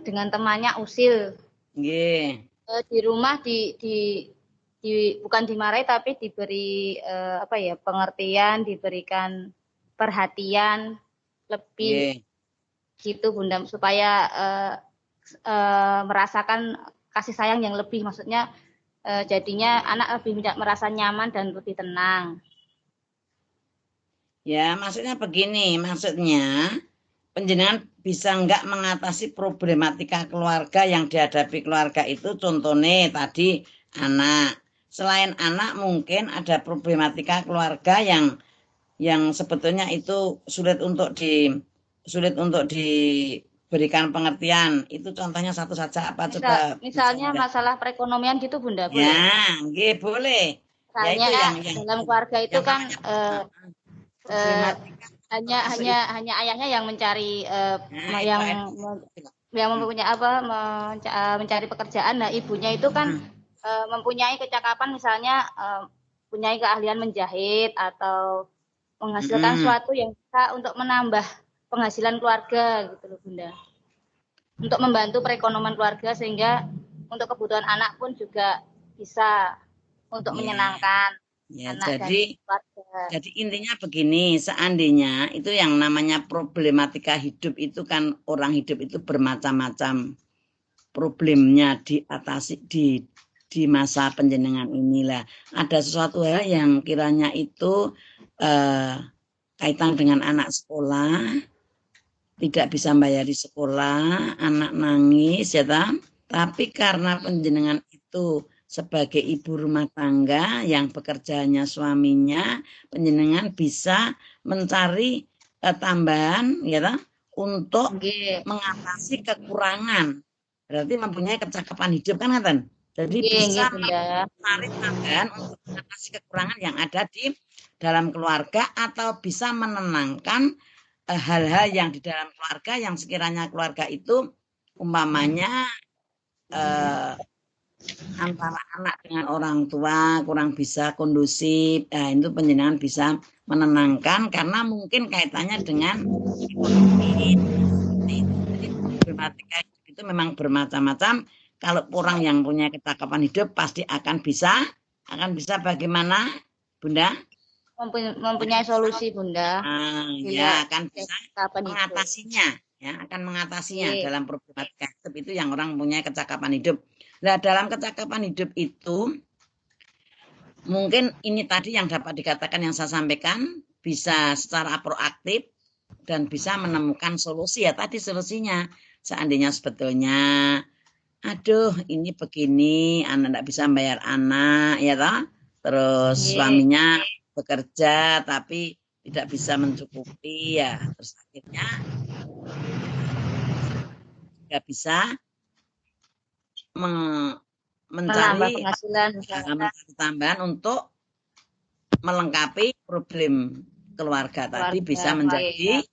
dengan temannya usil. Nggih. Di rumah bukan dimarahi tapi diberi pengertian, diberikan perhatian lebih. Gitu Bunda, supaya merasakan kasih sayang yang lebih, maksudnya jadinya anak lebih merasa nyaman dan lebih tenang. Ya, maksudnya begini, maksudnya penjenengan bisa enggak mengatasi problematika keluarga yang dihadapi keluarga itu, contohnya tadi anak. Selain anak mungkin ada problematika keluarga yang sebetulnya itu sulit untuk diberikan pengertian. Itu contohnya satu saja apa coba? Misalnya masalah perekonomian gitu Bunda, boleh? Ya, nggih, boleh. Misalnya ya, dalam keluarga itu kan hanya ayahnya yang mencari yang mencari pekerjaan. Nah, ibunya itu kan mempunyai kecakapan, misalnya mempunyai keahlian menjahit atau menghasilkan sesuatu yang bisa untuk menambah penghasilan keluarga gitu loh Bunda. Untuk membantu perekonomian keluarga sehingga untuk kebutuhan anak pun juga bisa untuk menyenangkan anak dan keluarga. Jadi intinya begini, seandainya itu yang namanya problematika hidup itu kan orang hidup itu bermacam-macam problemnya diatasi di masa penjenengan inilah. Ada sesuatu hal yang kiranya itu kaitan dengan anak sekolah, tidak bisa bayar di sekolah, anak nangis ya tapi karena penjenengan itu sebagai ibu rumah tangga yang bekerjanya suaminya, penjenengan bisa mencari tambahan ya untuk mengatasi kekurangan. Berarti mempunyai kecakapan hidup kan Ngaten? Jadi Nggih, bisa nggih, Bunda. mencari tambahan untuk mengatasi kekurangan yang ada di dalam keluarga atau bisa menenangkan hal-hal yang di dalam keluarga yang sekiranya keluarga itu umpamanya antara anak dengan orang tua kurang bisa kondusif, itu penjenengan bisa menenangkan karena mungkin kaitannya dengan ekonomi. Jadi problematika itu memang bermacam-macam. Kalau orang yang punya kecakapan hidup pasti akan bisa bagaimana, Bunda? Mempunyai solusi, Bunda. Ya akan bisa Kapan mengatasinya, ya akan mengatasinya Iya. dalam problematika hidup itu yang orang punya kecakapan hidup. Nah, dalam kecakapan hidup itu mungkin ini tadi yang dapat dikatakan yang saya sampaikan bisa secara proaktif dan bisa menemukan solusi ya tadi solusinya. Seandainya sebetulnya aduh ini begini anak tidak bisa bayar anak ya toh. Terus suaminya bekerja tapi tidak bisa mencukupi ya terus akhirnya nggak bisa mencari tambahan untuk melengkapi problem keluarga tadi bisa menjadi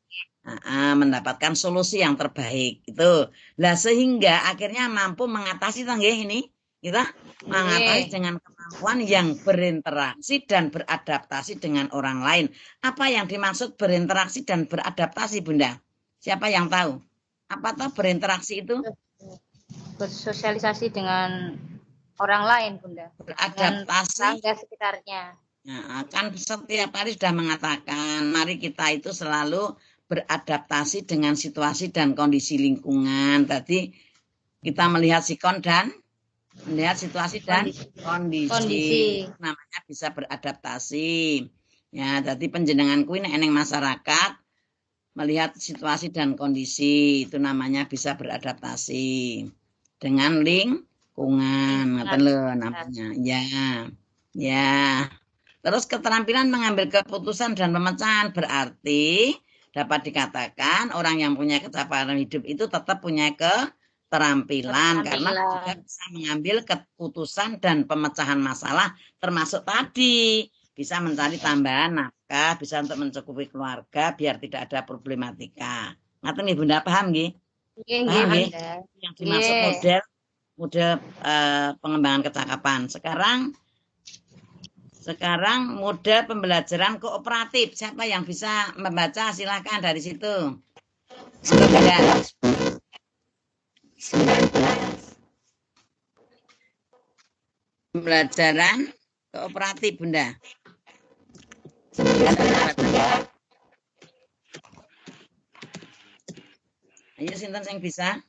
mendapatkan solusi yang terbaik itu. Lah sehingga akhirnya mampu mengatasi ini kita mengatasi dengan kemampuan yang berinteraksi dan beradaptasi dengan orang lain. Apa yang dimaksud berinteraksi dan beradaptasi, Bunda? Siapa yang tahu? Apa tahu berinteraksi itu? Bersosialisasi dengan orang lain, Bunda. Beradaptasi dengan sekitarnya. Nah, kan setiap hari sudah mengatakan, mari kita itu selalu beradaptasi dengan situasi dan kondisi lingkungan. Tadi kita melihat sikon dan melihat situasi dan kondisi. Namanya bisa beradaptasi. Ya, jadi penjenengan kuwi nek eneng masyarakat melihat situasi dan kondisi itu namanya bisa beradaptasi dengan lingkungan. Ngoten lho namanya. Ya. Terus keterampilan mengambil keputusan dan pemecahan berarti dapat dikatakan orang yang punya kecakapan hidup itu tetap punya keterampilan karena juga bisa mengambil keputusan dan pemecahan masalah termasuk tadi bisa mencari tambahan nafkah, bisa untuk mencukupi keluarga biar tidak ada problematika. Ngaten nih Bunda paham nggih? Paham nggih? Yang dimaksud model pengembangan kecakapan. Sekarang model pembelajaran kooperatif. Siapa yang bisa membaca? Silakan dari situ. Pembelajaran kooperatif, Bunda. Ayo sinten yang bisa?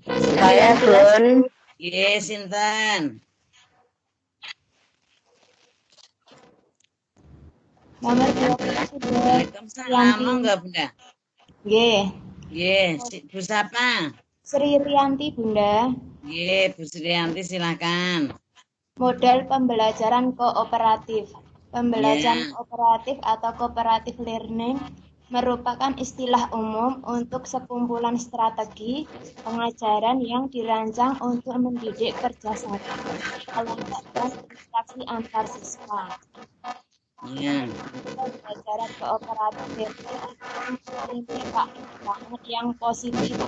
Saya, Bun. Yes, sinten. Nomor 12 sudah. Waalaikumsalam, monggo Bunda. Nggih. Nggih, Bu siapa? Sri Rianti, Bunda. Nggih, Bu Sri Rianti silakan. Model pembelajaran kooperatif. Pembelajaran kooperatif atau cooperative learning merupakan istilah umum untuk sekumpulan strategi pengajaran yang dirancang untuk mendidik kerjasama, kelompok dan interaksi antar siswa. Pembelajaran kooperatif itu banget yang positif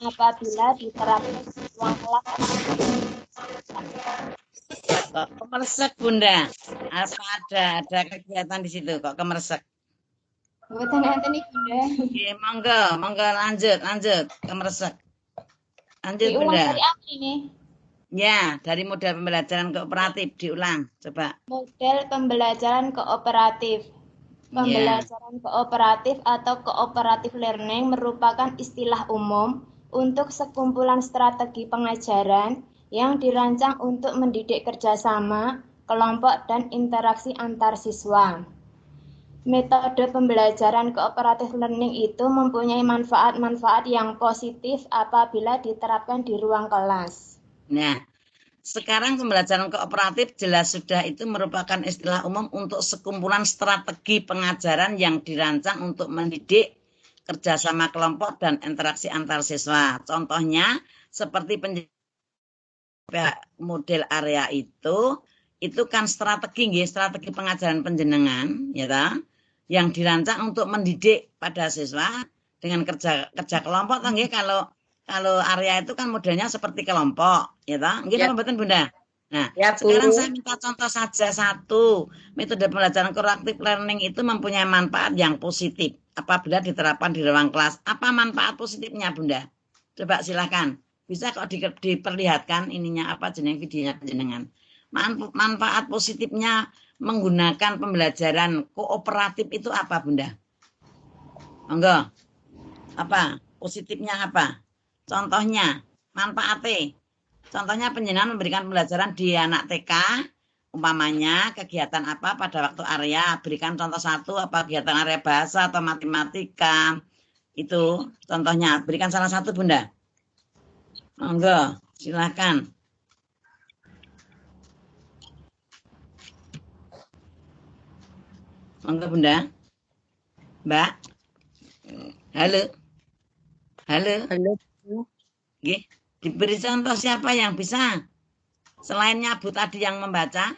apabila diterapkan di ruang kelas. Kok kemeresek Bunda? Apa ada kegiatan di situ kok kemeresek? Mboten enten iki Bunda. Nggih, monggo lanjut kemeresek. Lanjut Diulang Bunda. dari apa ini? Ya, dari model pembelajaran kooperatif diulang, coba. Model pembelajaran kooperatif. Pembelajaran kooperatif atau cooperative learning merupakan istilah umum untuk sekumpulan strategi pengajaran yang dirancang untuk mendidik kerjasama, kelompok, dan interaksi antar siswa. Metode pembelajaran cooperative learning itu mempunyai manfaat-manfaat yang positif apabila diterapkan di ruang kelas. Nah, sekarang pembelajaran kooperatif jelas sudah itu merupakan istilah umum untuk sekumpulan strategi pengajaran yang dirancang untuk mendidik kerjasama kelompok dan interaksi antar siswa. Contohnya seperti model area itu kan strategi pengajaran panjenengan ya ta, yang dirancang untuk mendidik pada siswa dengan kerja kelompok toh nggih. Kalau area itu kan modelnya seperti kelompok ya ta, nggih napa mboten Bunda? Nah, Ya, Bu. sekarang saya minta contoh saja satu. Metode pembelajaran cooperative learning itu mempunyai manfaat yang positif apabila diterapkan di ruang kelas. Apa manfaat positifnya, Bunda? Coba silakan. Bisa kok diperlihatkan ininya apa jeneng videonya jenengan. Manfaat positifnya menggunakan pembelajaran kooperatif itu apa, Bunda? Monggo. Apa? Positifnya apa? Contohnya, manfaatnya. Contohnya penjenengan memberikan pembelajaran di anak TK, umpamanya kegiatan apa pada waktu area, berikan contoh satu apa kegiatan area bahasa atau matematika. Itu contohnya, berikan salah satu Bunda. Monggo, silakan. Monggo Bunda. Mbak. Halo. Halo. Halo. Nggih. Diberi contoh siapa yang bisa? Selainnya Bu tadi yang membaca.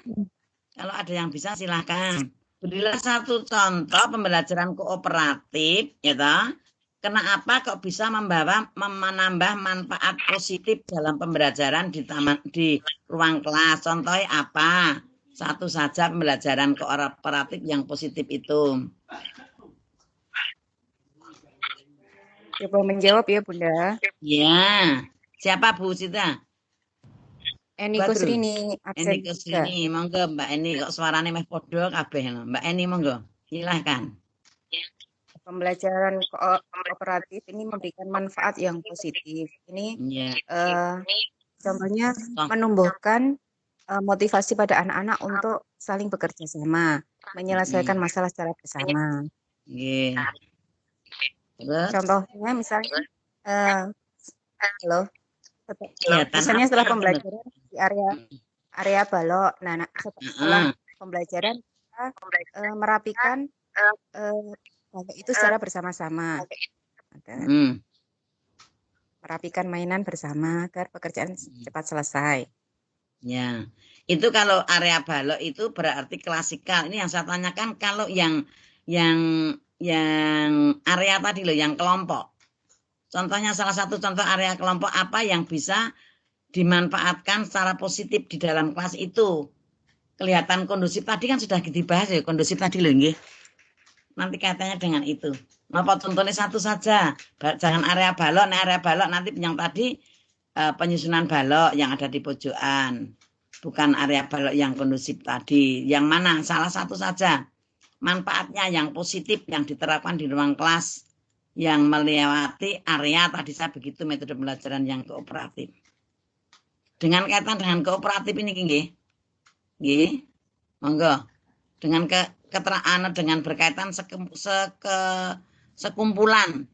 Kalau ada yang bisa silakan. Berilah satu contoh pembelajaran kooperatif, ya toh. Kenapa kok bisa menambah manfaat positif dalam pembelajaran di ruang kelas? Contohnya apa? Satu saja pembelajaran kooperatif yang positif itu. Coba menjawab ya Bunda. Ya. Siapa Bu Sita? Eni Kusrini, Eni Kusrini, monggo Mbak Eni, kok suarane meh podo kabeh lho. Mbak Eni monggo, silahkan. Pembelajaran kooperatif ini memberikan manfaat yang positif. Ini contohnya menumbuhkan motivasi pada anak-anak untuk saling bekerja sama, menyelesaikan masalah secara bersama. Contohnya misalnya, misalnya setelah pembelajaran di area balok, nah setelah pembelajaran kita merapikan itu secara bersama-sama, merapikan mainan bersama agar pekerjaan cepat selesai. Ya, itu kalau area balok itu berarti klasikal. Ini yang saya tanyakan kalau yang area tadi loh, yang kelompok. Contohnya salah satu contoh area kelompok apa yang bisa dimanfaatkan secara positif di dalam kelas itu. Kelihatan kondusif tadi kan sudah dibahas ya, kondusif tadi loh nggih. Nanti kaitannya dengan itu. Apa contohnya satu saja. Jangan area balok, nanti yang tadi penyusunan balok yang ada di pojokan. Bukan area balok yang kondusif tadi. Yang mana? Salah satu saja. Manfaatnya yang positif yang diterapkan di ruang kelas yang melewati area tadi saya begitu metode pembelajaran yang kooperatif. Dengan kaitan dengan kooperatif ini nggih. Monggo. Dengan dengan berkaitan sekumpulan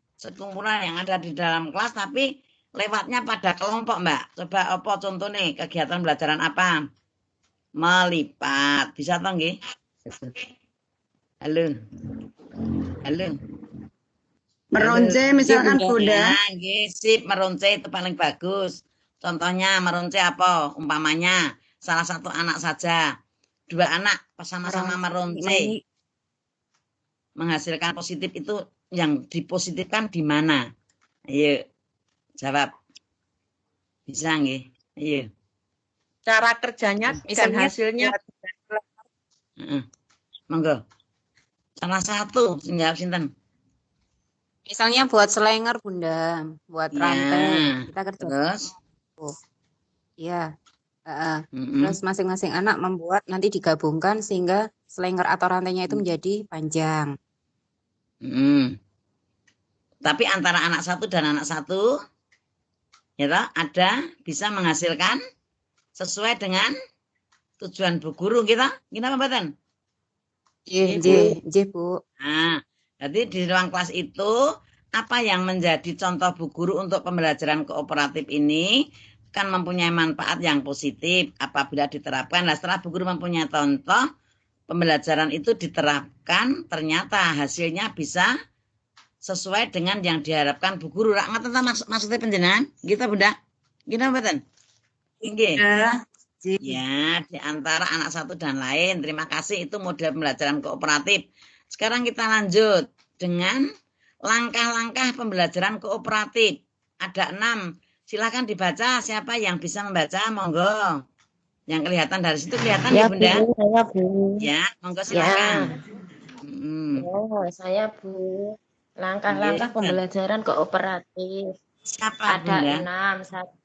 yang ada di dalam kelas tapi lewatnya pada kelompok, Mbak. Coba apa contoh nih kegiatan pembelajaran apa? Melipat. Bisa toh nggih? Halo. Meronce misalkan Bunda. Nggih, sip, meronce itu paling bagus. Contohnya meronce apa? Umpamanya salah satu anak saja. 2 anak sama-sama meronce. Menghasilkan positif itu yang dipositifkan di mana? Ayo. Jawab. Bisa nggih? Ayo. Cara kerjanya dan hasilnya. Monggo. Salah satu jawab sinten? Misalnya buat selenger Bunda, buat rantai. Kita kerja. Terus? Iya. Terus masing-masing anak membuat nanti digabungkan sehingga selenger atau rantainya itu menjadi panjang. Tapi antara anak satu dan anak satu ya toh, ada bisa menghasilkan sesuai dengan tujuan Bu Guru kita. Gimana mboten? Nggih, Bu. Nah, jadi di ruang kelas itu apa yang menjadi contoh Bu Guru untuk pembelajaran kooperatif ini kan mempunyai manfaat yang positif apabila diterapkan. Nah, setelah Bu Guru mempunyai contoh pembelajaran itu diterapkan, ternyata hasilnya bisa sesuai dengan yang diharapkan Bu Guru. Rak ngoten ta maksudnya panjenengan? Gitu Bunda. Gimana mboten? Tinggi. Ya. Ya, di antara anak satu dan lain. Terima kasih, itu model pembelajaran kooperatif. Sekarang kita lanjut dengan langkah-langkah pembelajaran kooperatif. Ada 6. Silakan dibaca, siapa yang bisa membaca, monggo. Yang kelihatan dari situ kelihatan ya, Bunda? Saya Bu. Ya, monggo silakan. Ya, saya Bu. Langkah-langkah pembelajaran kooperatif. Siapa, Ada Bunda? 6.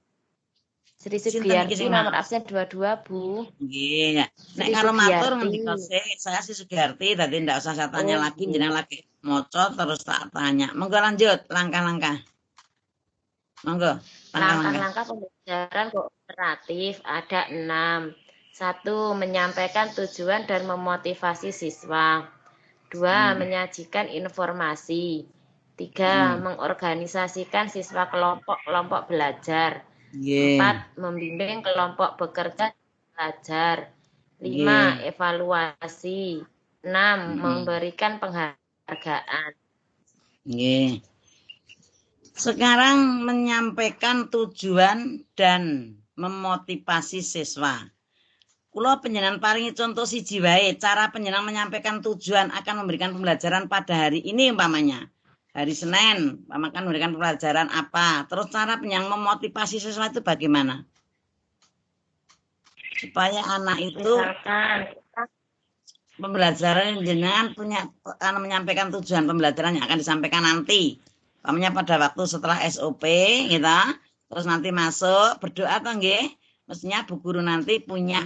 Sri Sugiarti nomor absen 22, Bu. Nggih. Nek Sri karo matur Sugiarti. ngendika sik, saya Sri Sugiarti, tadi ndak usah saya tanya lagi, jenengan lagi maca terus tak tanya. Monggo lanjut langkah-langkah. Monggo, langkah-langkah pembelajaran kooperatif ada 6. 1. Menyampaikan tujuan dan memotivasi siswa. 2. Menyajikan informasi. 3. Mengorganisasikan siswa kelompok-kelompok belajar. 4. Membimbing kelompok bekerja belajar. 5. Evaluasi. 6. Memberikan penghargaan. Sekarang menyampaikan tujuan dan memotivasi siswa. Kula panjenengan paringi contoh siji wae, cara panjenengan menyampaikan tujuan akan memberikan pembelajaran pada hari ini umpamanya. Hari Senin, akan memberikan pelajaran apa? Terus cara yang memotivasi siswa itu bagaimana? Supaya anak itu pembelajaran jenengan punya menyampaikan tujuan pembelajaran yang akan disampaikan nanti. Umpamanya pada waktu setelah SOP, gitu. Terus nanti masuk berdoa toh nggih? Mestinya Bu Guru nanti punya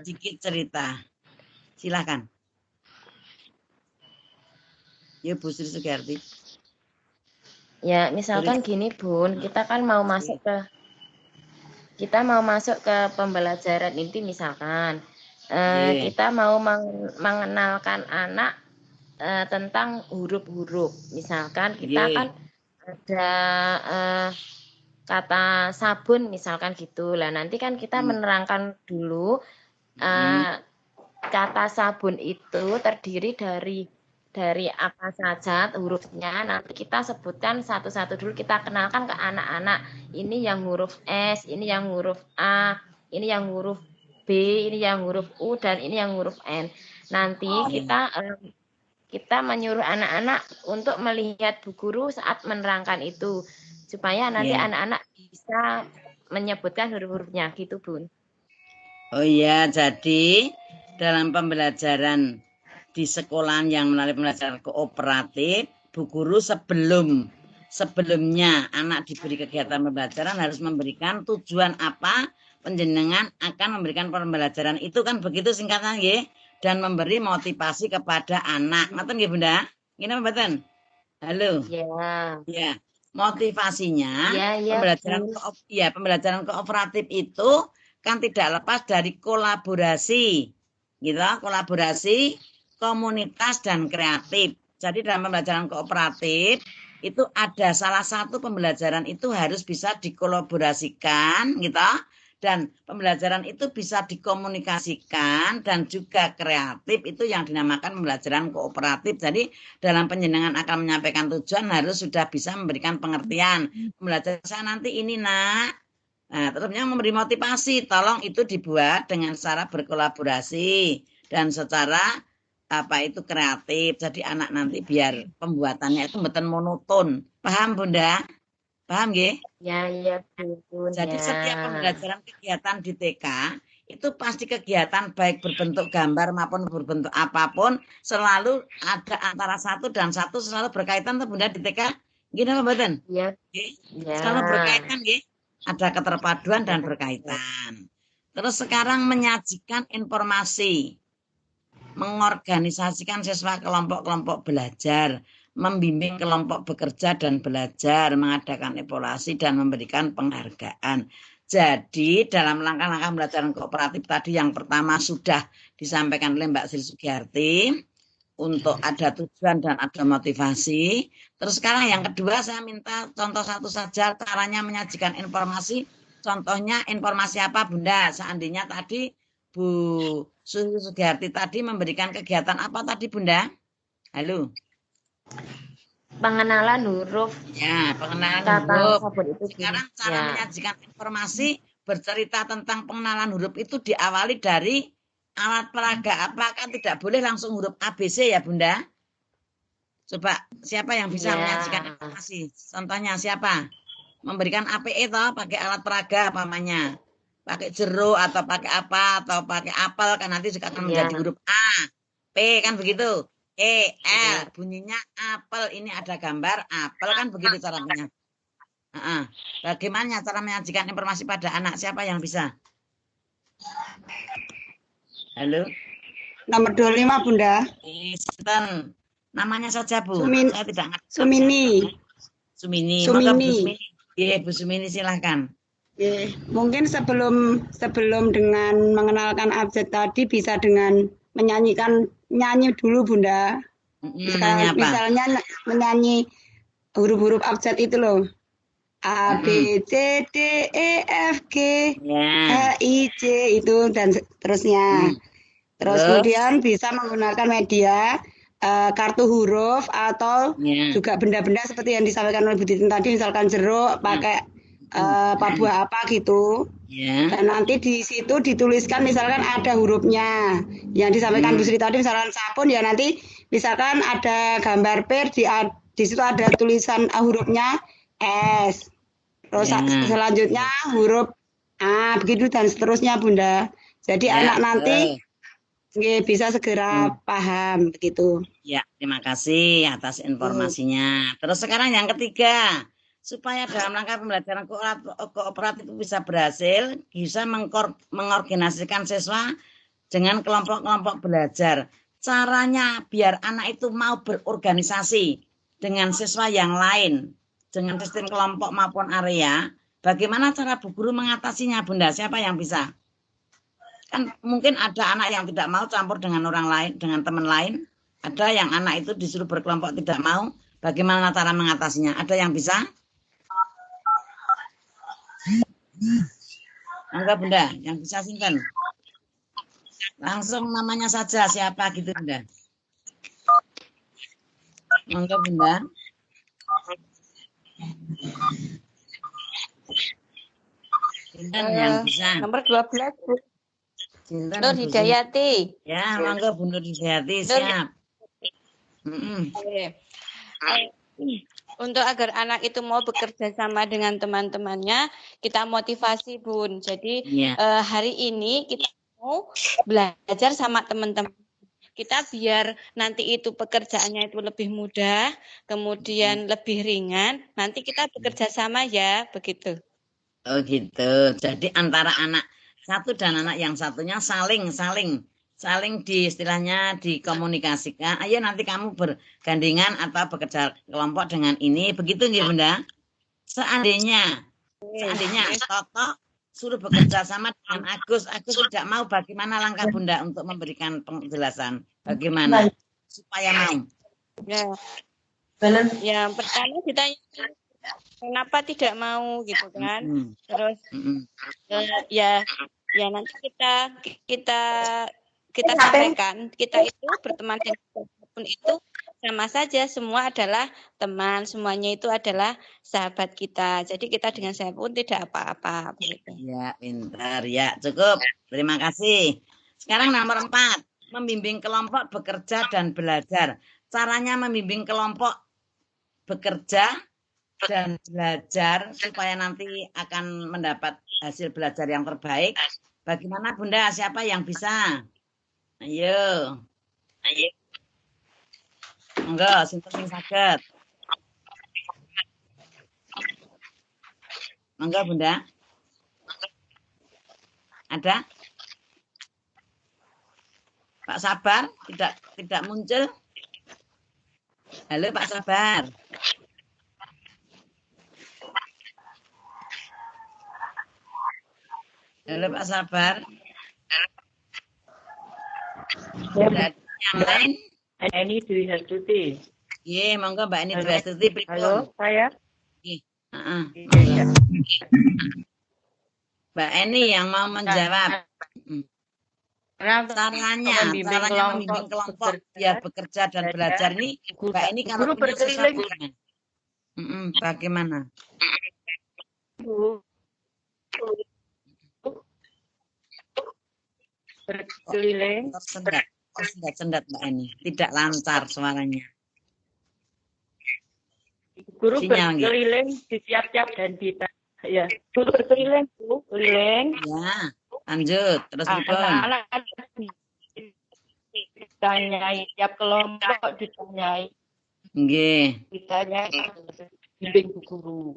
sedikit cerita. Silakan. Ya Bu Sri Sugiarti. Ya, misalkan gini Bun, kita kan mau masuk ke pembelajaran inti misalkan. Kita mau mengenalkan anak tentang huruf-huruf. Misalkan kita kan ada kata sabun misalkan gitu. Lah nanti kan kita menerangkan dulu kata sabun itu terdiri dari apa saja hurufnya, nanti kita sebutkan satu-satu dulu, kita kenalkan ke anak-anak. Ini yang huruf S, ini yang huruf A, ini yang huruf B, ini yang huruf U, dan ini yang huruf N. Nanti kita menyuruh anak-anak untuk melihat Bu Guru saat menerangkan itu, supaya nanti anak-anak bisa menyebutkan huruf-hurufnya, gitu Bun. Oh iya, jadi dalam pembelajaran di sekolah yang melalui pembelajaran kooperatif, Bu Guru sebelumnya anak diberi kegiatan pembelajaran harus memberikan tujuan apa penjenengan akan memberikan pembelajaran itu, kan begitu singkatnya nggih, dan memberi motivasi kepada anak. Ngoten nggih Bunda? Ngene mboten? Halo. Ya. Motivasinya pembelajaran kooperatif itu kan tidak lepas dari kolaborasi. Gitu, kolaborasi komunitas dan kreatif. Jadi dalam pembelajaran kooperatif itu ada salah satu pembelajaran itu harus bisa dikolaborasikan, gitu, dan pembelajaran itu bisa dikomunikasikan dan juga kreatif, itu yang dinamakan pembelajaran kooperatif. Jadi dalam penjenengan akan menyampaikan tujuan harus sudah bisa memberikan pengertian. Pembelajaran saya nanti ini nak. Nah, terusnya memberi motivasi, tolong itu dibuat dengan cara berkolaborasi dan secara kreatif. Jadi anak nanti biar pembuatannya itu mboten monoton. Paham Bunda? Paham nggih? Ya, Bu. Jadi setiap pembelajaran kegiatan di TK itu pasti kegiatan baik berbentuk gambar maupun berbentuk apapun selalu ada antara satu dan satu, selalu berkaitan tuh Bunda di TK. Gini apa mboten? Iya. Selalu berkaitan nggih. Ada keterpaduan dan berkaitan. Terus sekarang menyajikan informasi, mengorganisasikan siswa kelompok-kelompok belajar, membimbing kelompok bekerja dan belajar, mengadakan evaluasi dan memberikan penghargaan. Jadi dalam langkah-langkah pembelajaran kooperatif tadi yang pertama sudah disampaikan oleh Mbak Sri Sugiarti, untuk ada tujuan dan ada motivasi. Terus sekarang yang kedua saya minta contoh satu saja caranya menyajikan informasi. Contohnya informasi apa Bunda? Seandainya tadi Bu Sri Sugiarti tadi memberikan kegiatan apa tadi Bunda? Halo. Pengenalan huruf. Ya, pengenalan huruf. Sekarang cara menyajikan informasi bercerita tentang pengenalan huruf itu diawali dari alat peraga apa, kan tidak boleh langsung huruf ABC ya Bunda. Coba siapa yang bisa menyajikan informasi? Contohnya siapa? Memberikan APE toh pakai alat peraga namanya. Pakai jeruk atau pakai apa atau pakai apel kan nanti juga akan menjadi huruf A. P kan begitu. E, L bunyinya apel. Ini ada gambar apel kan begitu caranya. Bagaimana cara menyajikan informasi pada anak? Siapa yang bisa? Halo? Nomor 25, Bunda. Namanya saja, Bu. Saya tidak ngerti. Sumini. Maka Bu Sumini. Iya, Bu Sumini silahkan. Mungkin sebelum dengan mengenalkan abjad tadi bisa dengan nyanyi dulu Bunda. Misalnya menyanyi huruf-huruf abjad itu loh. A, B, C, D, E, F, G, H, I, J itu dan seterusnya. Terus kemudian bisa menggunakan media kartu huruf atau juga benda-benda seperti yang disampaikan oleh Bu Titin tadi, misalkan jeruk pakai buah apa gitu. Dan nanti di situ dituliskan misalkan ada hurufnya. Yang disampaikan Bu Sri tadi misalkan sabun ya nanti misalkan ada gambar per di situ ada tulisan hurufnya S. Terus selanjutnya huruf A begitu dan seterusnya Bunda. Jadi anak nanti bisa segera paham begitu. Ya, terima kasih atas informasinya. Terus sekarang yang ketiga, supaya dalam rangka pembelajaran kooperatif bisa berhasil, bisa mengorganisasikan siswa dengan kelompok-kelompok belajar. Caranya biar anak itu mau berorganisasi dengan siswa yang lain, dengan sistem kelompok maupun area. Bagaimana cara Bu Guru mengatasinya, Bunda? Siapa yang bisa? Kan mungkin ada anak yang tidak mau campur dengan orang lain, dengan teman lain. Ada yang anak itu disuruh berkelompok tidak mau. Bagaimana cara mengatasinya? Ada yang bisa? Enggak Bunda, yang bisa simpan. Langsung namanya saja siapa gitu Bunda. Enggak Bunda. Yang bisa. Nomor 12 Bu. Nur Hidayati. Ya, monggo Bu Nur Hidayati, siap. Untuk agar anak itu mau bekerja sama dengan teman-temannya, kita motivasi Bun. Jadi hari ini kita mau belajar sama teman-teman. Kita biar nanti itu pekerjaannya itu lebih mudah, kemudian lebih ringan. Nanti kita bekerja sama ya, begitu. Oh gitu. Jadi antara anak satu dan anak yang satunya saling di istilahnya dikomunikasikan. Ayo nanti kamu bergandengan atau bekerja kelompok dengan ini. Begitu nggih Bunda? Seandainya Toto suruh bekerja sama dengan Agus tidak mau, bagaimana langkah Bunda untuk memberikan penjelasan? Bagaimana supaya mau? Ya, pertama ditanya kenapa tidak mau gitu kan. Terus ya nanti kita sampaikan, kita itu berteman dengan siapapun itu sama saja, semua adalah teman, semuanya itu adalah sahabat kita. Jadi kita dengan siapapun tidak apa-apa. Ya, pintar ya, cukup. Terima kasih. Sekarang nomor 4, membimbing kelompok bekerja dan belajar. Caranya membimbing kelompok bekerja dan belajar supaya nanti akan mendapat hasil belajar yang terbaik. Bagaimana Bunda? Siapa yang bisa? Ayo. Enggak, sinten sing saged. Enggak Bunda? Ada? Pak Sabar tidak muncul. Halo Pak Sabar. Halo Pak Sabar. Ada yang lain? Eni Dwi Hastuti. Iya, monggo Mbak Eni Dwi Hastuti. Halo, saya. Mbak Eni yang mau menjawab. Caranya membimbing kelompok biar bekerja dan belajar ini, Mbak Eni kalau punya sesuatu bagaimana? Berkeliling. Tersendat Mbak Eni. Tidak lancar suaranya. Guru Sinyal, berkeliling di tiap-tiap dan di ya. Guru berkeliling, Bu, keliling. Ya, lanjut. Terus Anak-anak ditanyai, tiap kelompok ditanyai. Nggih. Ditanyai bimbing Bu Guru.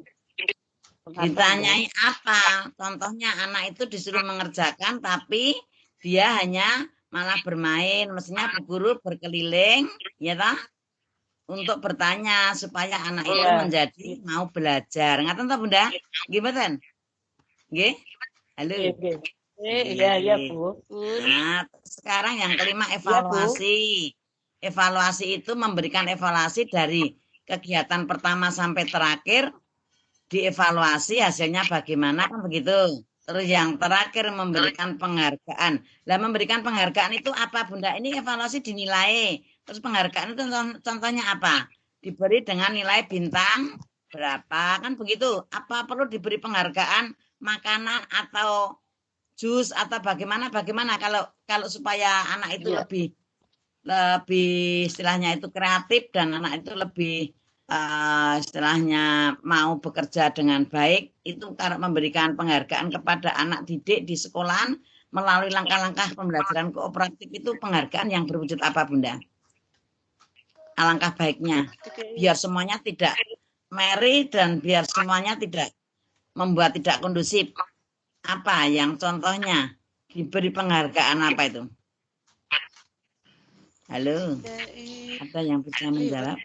Ditanyai apa? Contohnya anak itu disuruh mengerjakan tapi dia hanya malah bermain. Mestinya Bu Guru berkeliling, ya toh? Untuk bertanya supaya anak itu menjadi mau belajar. Ngaten toh Bunda? Gimana? Nggih? Halo. Iya, Bu. Nah, sekarang yang kelima evaluasi. Evaluasi itu memberikan evaluasi dari kegiatan pertama sampai terakhir, dievaluasi hasilnya bagaimana, kan begitu. Terus yang terakhir memberikan penghargaan. Lah memberikan penghargaan itu apa Bunda? Ini evaluasi dinilai. Terus penghargaan itu contohnya apa? Diberi dengan nilai bintang berapa, kan begitu. Apa perlu diberi penghargaan makanan atau jus atau bagaimana kalau supaya anak itu lebih istilahnya itu kreatif dan anak itu lebih istilahnya mau bekerja dengan baik, itu karena memberikan penghargaan kepada anak didik di sekolahan melalui langkah-langkah pembelajaran kooperatif, itu penghargaan yang berwujud apa Bunda? Alangkah baiknya biar semuanya tidak merry dan biar semuanya tidak membuat tidak kondusif. Apa yang contohnya diberi penghargaan apa itu? Halo, ada yang bisa menjawab?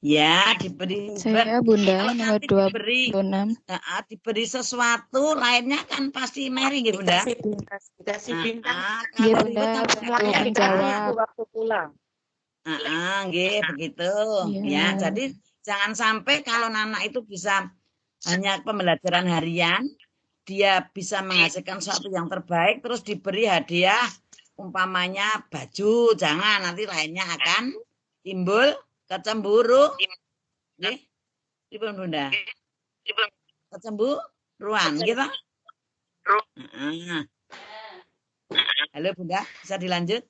Ya, diberi. Saya Bunda nomor 26. Diberi sesuatu, lainnya kan pasti merry gitu Bunda. Dikasih bintang. Iya Bunda, menjawab. Waktu pulang. Nggih, begitu. Ya, jadi jangan sampai kalau anak itu bisa hanya pembelajaran harian, dia bisa menghasilkan sesuatu yang terbaik, terus diberi hadiah, umpamanya baju, jangan, nanti lainnya akan timbul kecemburu. Nggih, pripun Bunda? Kecemburuan, gitu. Halo Bunda, bisa dilanjut?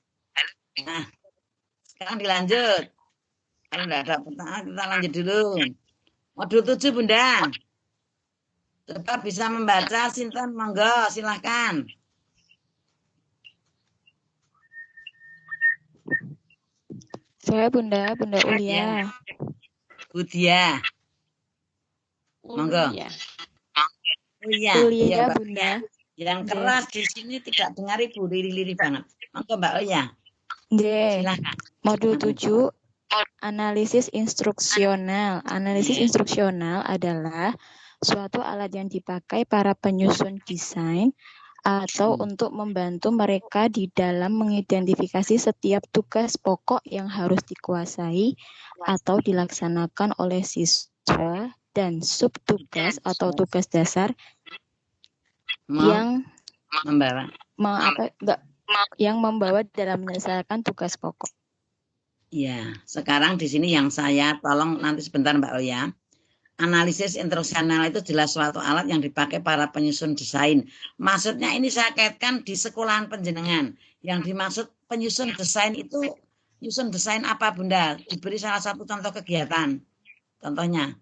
Nah, sekarang dilanjut. Kalau enggak ada pertanyaan, kita lanjut dulu. Modul 7 Bunda. Coba bisa membaca, Sinten, monggo, silahkan. Saya Bunda Ulia. Budia. Monggo. Ulia Bunda. Yang keras di sini tidak dengar Ibu, lirih-lirih banget. Monggo Mbak Ulia. Silahkan. Modul 7, analisis instruksional. Analisis instruksional adalah suatu alat yang dipakai para penyusun desain atau untuk membantu mereka di dalam mengidentifikasi setiap tugas pokok yang harus dikuasai atau dilaksanakan oleh siswa dan subtugas atau tugas dasar yang membawa dalam menyelesaikan tugas pokok. Ya, sekarang di sini yang saya tolong nanti sebentar Mbak Oya. Analisis instruksional itu jelas suatu alat yang dipakai para penyusun desain. Maksudnya ini saya kaitkan di sekolahan penjenengan. Yang dimaksud penyusun desain itu, nyusun desain apa Bunda? Diberi salah satu contoh kegiatan. Contohnya?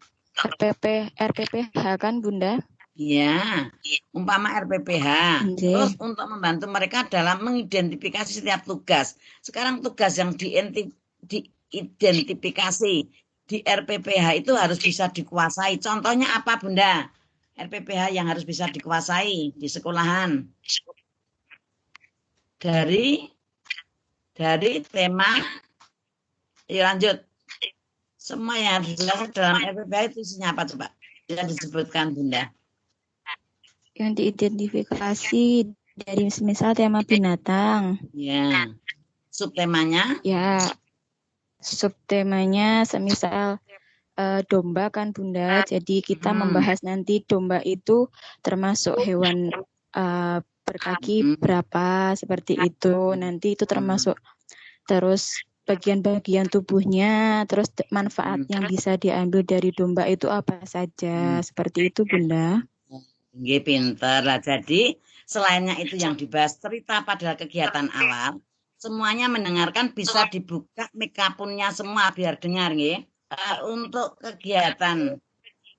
RPPH kan Bunda? Iya, umpama RPPH. Terus untuk membantu mereka dalam mengidentifikasi setiap tugas. Sekarang tugas yang diidentifikasi di RPPH itu harus bisa dikuasai. Contohnya apa Bunda? RPPH yang harus bisa dikuasai di sekolahan. Dari tema, ya lanjut. Semua yang harus dijelaskan dalam RPPH itu isinya apa coba? Bisa disebutkan Bunda. Yang diidentifikasi dari misal tema binatang. Ya. Subtemanya? Ya. Subtemanya semisal domba kan Bunda. Jadi kita membahas nanti domba itu termasuk hewan berkaki berapa seperti itu. Nanti itu termasuk terus bagian-bagian tubuhnya, terus manfaat yang bisa diambil dari domba itu apa saja. Seperti itu Bunda. Nggih, pinter lah. Jadi selainnya itu yang dibahas cerita pada kegiatan awal, semuanya mendengarkan bisa dibuka mikapunnya semua biar dengar nggih. Untuk kegiatan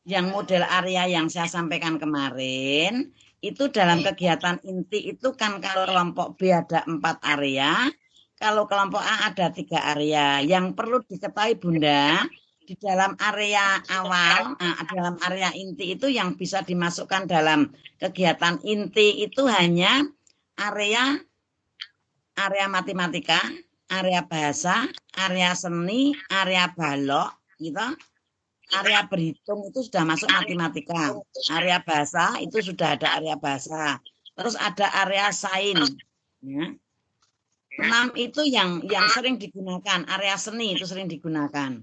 yang model area yang saya sampaikan kemarin, itu dalam kegiatan inti itu kan kalau kelompok B ada 4 area, kalau kelompok A ada 3 area. Yang perlu diketahui Bunda, di dalam area awal, dalam area inti itu yang bisa dimasukkan dalam kegiatan inti itu hanya area matematika, area bahasa, area seni, area balok, gitu. Area berhitung itu sudah masuk matematika. Area bahasa itu sudah ada area bahasa. Terus ada area sains. Ya. 6 itu yang sering digunakan. Area seni itu sering digunakan.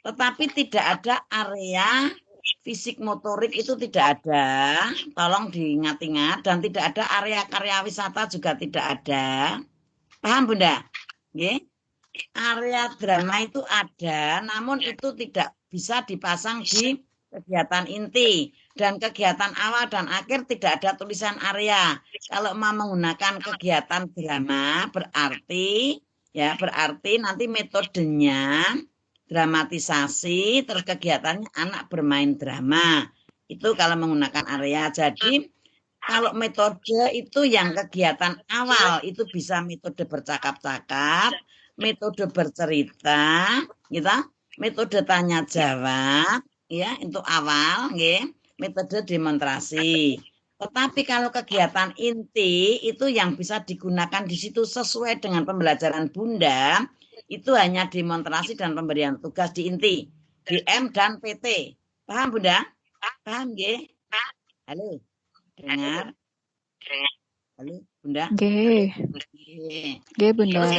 Tetapi tidak ada area fisik motorik itu tidak ada. Tolong diingat-ingat. Dan tidak ada area karya wisata juga tidak ada. Paham Bunda? Oke. Area drama itu ada, namun itu tidak bisa dipasang di kegiatan inti. Dan kegiatan awal dan akhir tidak ada tulisan area. Kalau mau menggunakan kegiatan drama berarti nanti metodenya dramatisasi, terus kegiatannya anak bermain drama. Itu kalau menggunakan area. Jadi kalau metode itu yang kegiatan awal itu bisa metode bercakap-cakap, metode bercerita, gitu. Metode tanya jawab, ya, untuk awal, nggih. Metode demonstrasi. Tetapi kalau kegiatan inti itu yang bisa digunakan di situ sesuai dengan pembelajaran Bunda, itu hanya demonstrasi dan pemberian tugas di inti, DM dan PT. Paham Bunda? Paham nggih? Halo. Dengar? Halo, Bunda? Nggih. Nggih, Bunda. Terus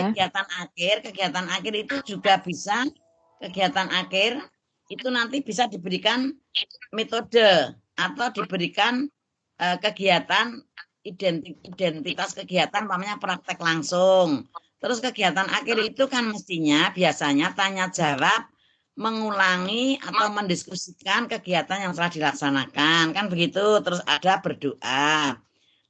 kegiatan akhir itu juga bisa, kegiatan akhir itu nanti bisa diberikan metode atau diberikan kegiatan identitas kegiatan, namanya praktek langsung. Terus kegiatan akhir itu kan mestinya biasanya tanya jawab, mengulangi atau mendiskusikan kegiatan yang telah dilaksanakan, kan begitu. Terus ada berdoa.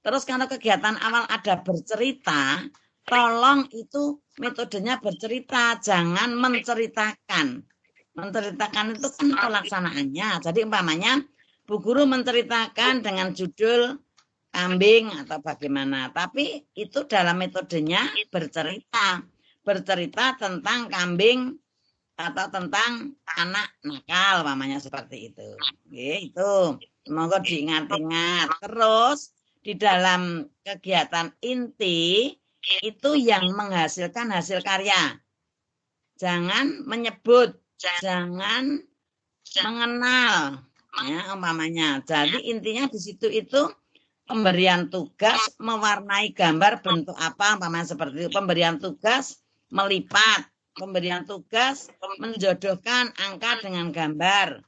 Terus kalau kegiatan awal ada bercerita, tolong itu metodenya bercerita, jangan menceritakan. Menceritakan itu kan pelaksanaannya. Jadi umpamanya Bu Guru menceritakan dengan judul kambing atau bagaimana. Tapi itu dalam metodenya bercerita. Bercerita tentang kambing atau tentang anak nakal, umpamanya seperti itu. Oke, itu. Semoga diingat-ingat. Terus di dalam kegiatan inti itu yang menghasilkan hasil karya. Jangan menyebut, jangan mengenal, ya umpamanya. Jadi intinya di situ itu pemberian tugas mewarnai gambar bentuk apa, umpamanya seperti itu. Pemberian tugas melipat, pemberian tugas menjodohkan angka dengan gambar.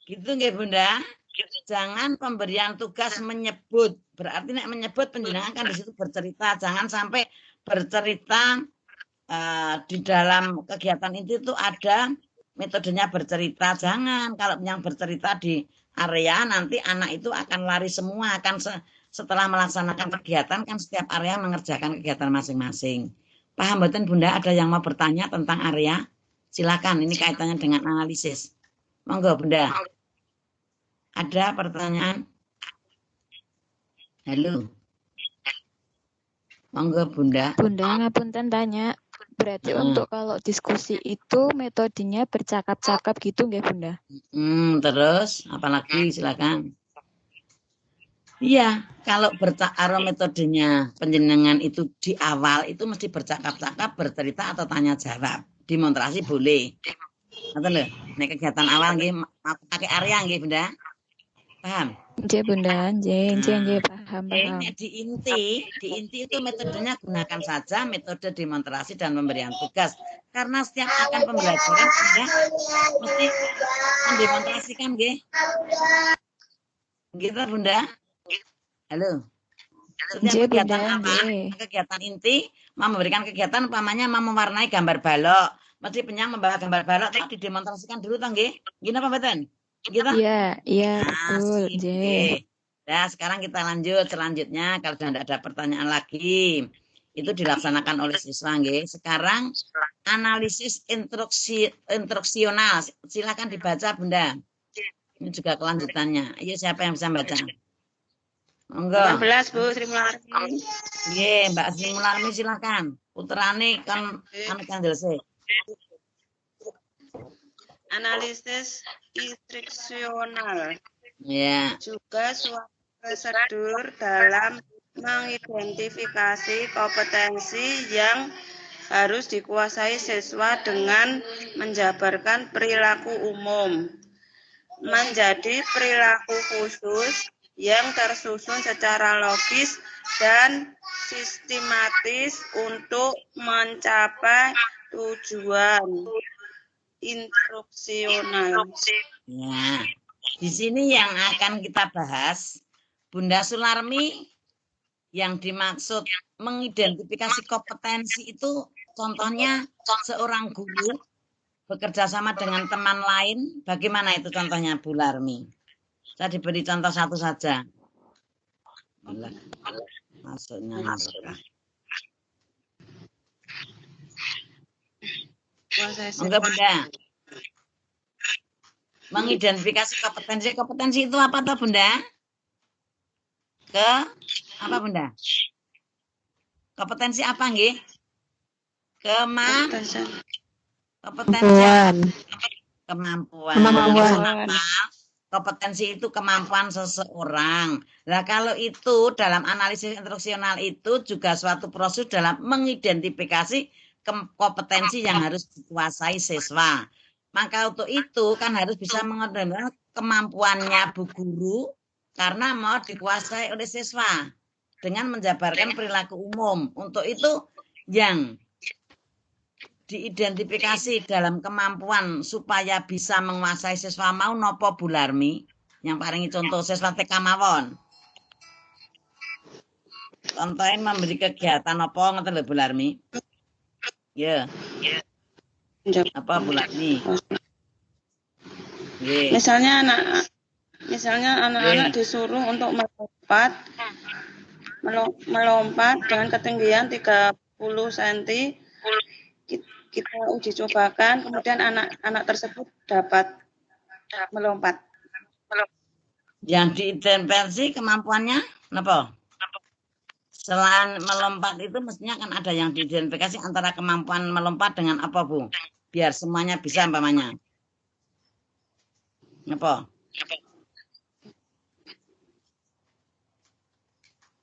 Gitu nggih Bunda? Jangan pemberian tugas menyebut. Berarti nek menyebut penjenengan kan di situ bercerita. Jangan sampai bercerita di dalam kegiatan itu ada metodenya bercerita. Jangan. Kalau yang bercerita di area nanti anak itu akan lari semua. Akan setelah melaksanakan kegiatan kan setiap area mengerjakan kegiatan masing-masing. Paham betul Bunda? Ada yang mau bertanya tentang area? Silakan. Ini kaitannya dengan analisis. Monggo Bunda. Ada pertanyaan? Halo. Monggo Bunda. Bunda ngapunten tanya. Berarti untuk kalau diskusi itu metodenya bercakap-cakap gitu nggak Bunda? Terus apalagi silakan. Iya, kalau metodenya penjenengan itu di awal itu mesti bercakap-cakap, bercerita atau tanya jawab. Demonstrasi boleh. Atau lho, nek kegiatan awal nggih pakai area nggih Bunda. Paham? Nggih Bunda, nggih paham. Di inti itu metodenya gunakan saja metode demonstrasi dan pemberian tugas. Karena setiap akan pembelajaran Bunda mesti mendemonstrasikan nggih. Gitu Bunda? Halo. Setiap kegiatan inti mau memberikan kegiatan umpamanya mau mewarnai gambar balok. Mesti penyang membawa gambar balok terus didemonstrasikan dulu toh nggih. Gini apa mboten? Gitu? Iya, betul. Nah, sekarang kita lanjut. Selanjutnya, kalau sudah tidak ada pertanyaan lagi, itu dilaksanakan oleh siswa. Sekarang, analisis instruksional. Silakan dibaca, Bunda. Ini juga kelanjutannya. Ayo, siapa yang bisa baca? Monggo. 18, Bu, Sri Mularmi. Iya, Mbak Sri Mularmi, silakan. Puterane kan selesai. Analisis instruksional. Ya. Juga suatu prosedur dalam mengidentifikasi kompetensi yang harus dikuasai siswa dengan menjabarkan perilaku umum menjadi perilaku khusus yang tersusun secara logis dan sistematis untuk mencapai tujuan instruksional. Ya. Di sini yang akan kita bahas, Bunda Sularmi, yang dimaksud mengidentifikasi kompetensi itu contohnya seorang guru bekerja sama dengan teman lain. Bagaimana itu contohnya, Bu Larmi? Saya diberi contoh satu saja. Maksudnya naskah. Enggak, Bunda. Mengidentifikasi kompetensi itu apa toh, Bunda? Apa, Bunda? Kompetensi apa, nggih? Kemampuan. Kompetensi itu kemampuan seseorang. Nah, kalau itu dalam analisis instruksional itu juga suatu proses dalam mengidentifikasi kompetensi yang harus dikuasai siswa. Maka untuk itu kan harus bisa mengetahui kemampuannya Bu Guru karena mau dikuasai oleh siswa dengan menjabarkan perilaku umum. Untuk itu yang diidentifikasi dalam kemampuan supaya bisa menguasai siswa mau nopo Bu Larmi? Yang paling contoh siswa TK mawon. Contohin memberi kegiatan apa ngoten lho Bu Larmi? Ya. Apa Bu Larmi? Misalnya anak-anak disuruh untuk melompat dengan ketinggian 30 cm. Kita uji cobakan, kemudian anak-anak tersebut dapat melompat. Yang diidentifikasi kemampuannya apa? Selain melompat itu mestinya kan ada yang diidentifikasi antara kemampuan melompat dengan apa, Bu? Biar semuanya bisa umpamanya. Apa?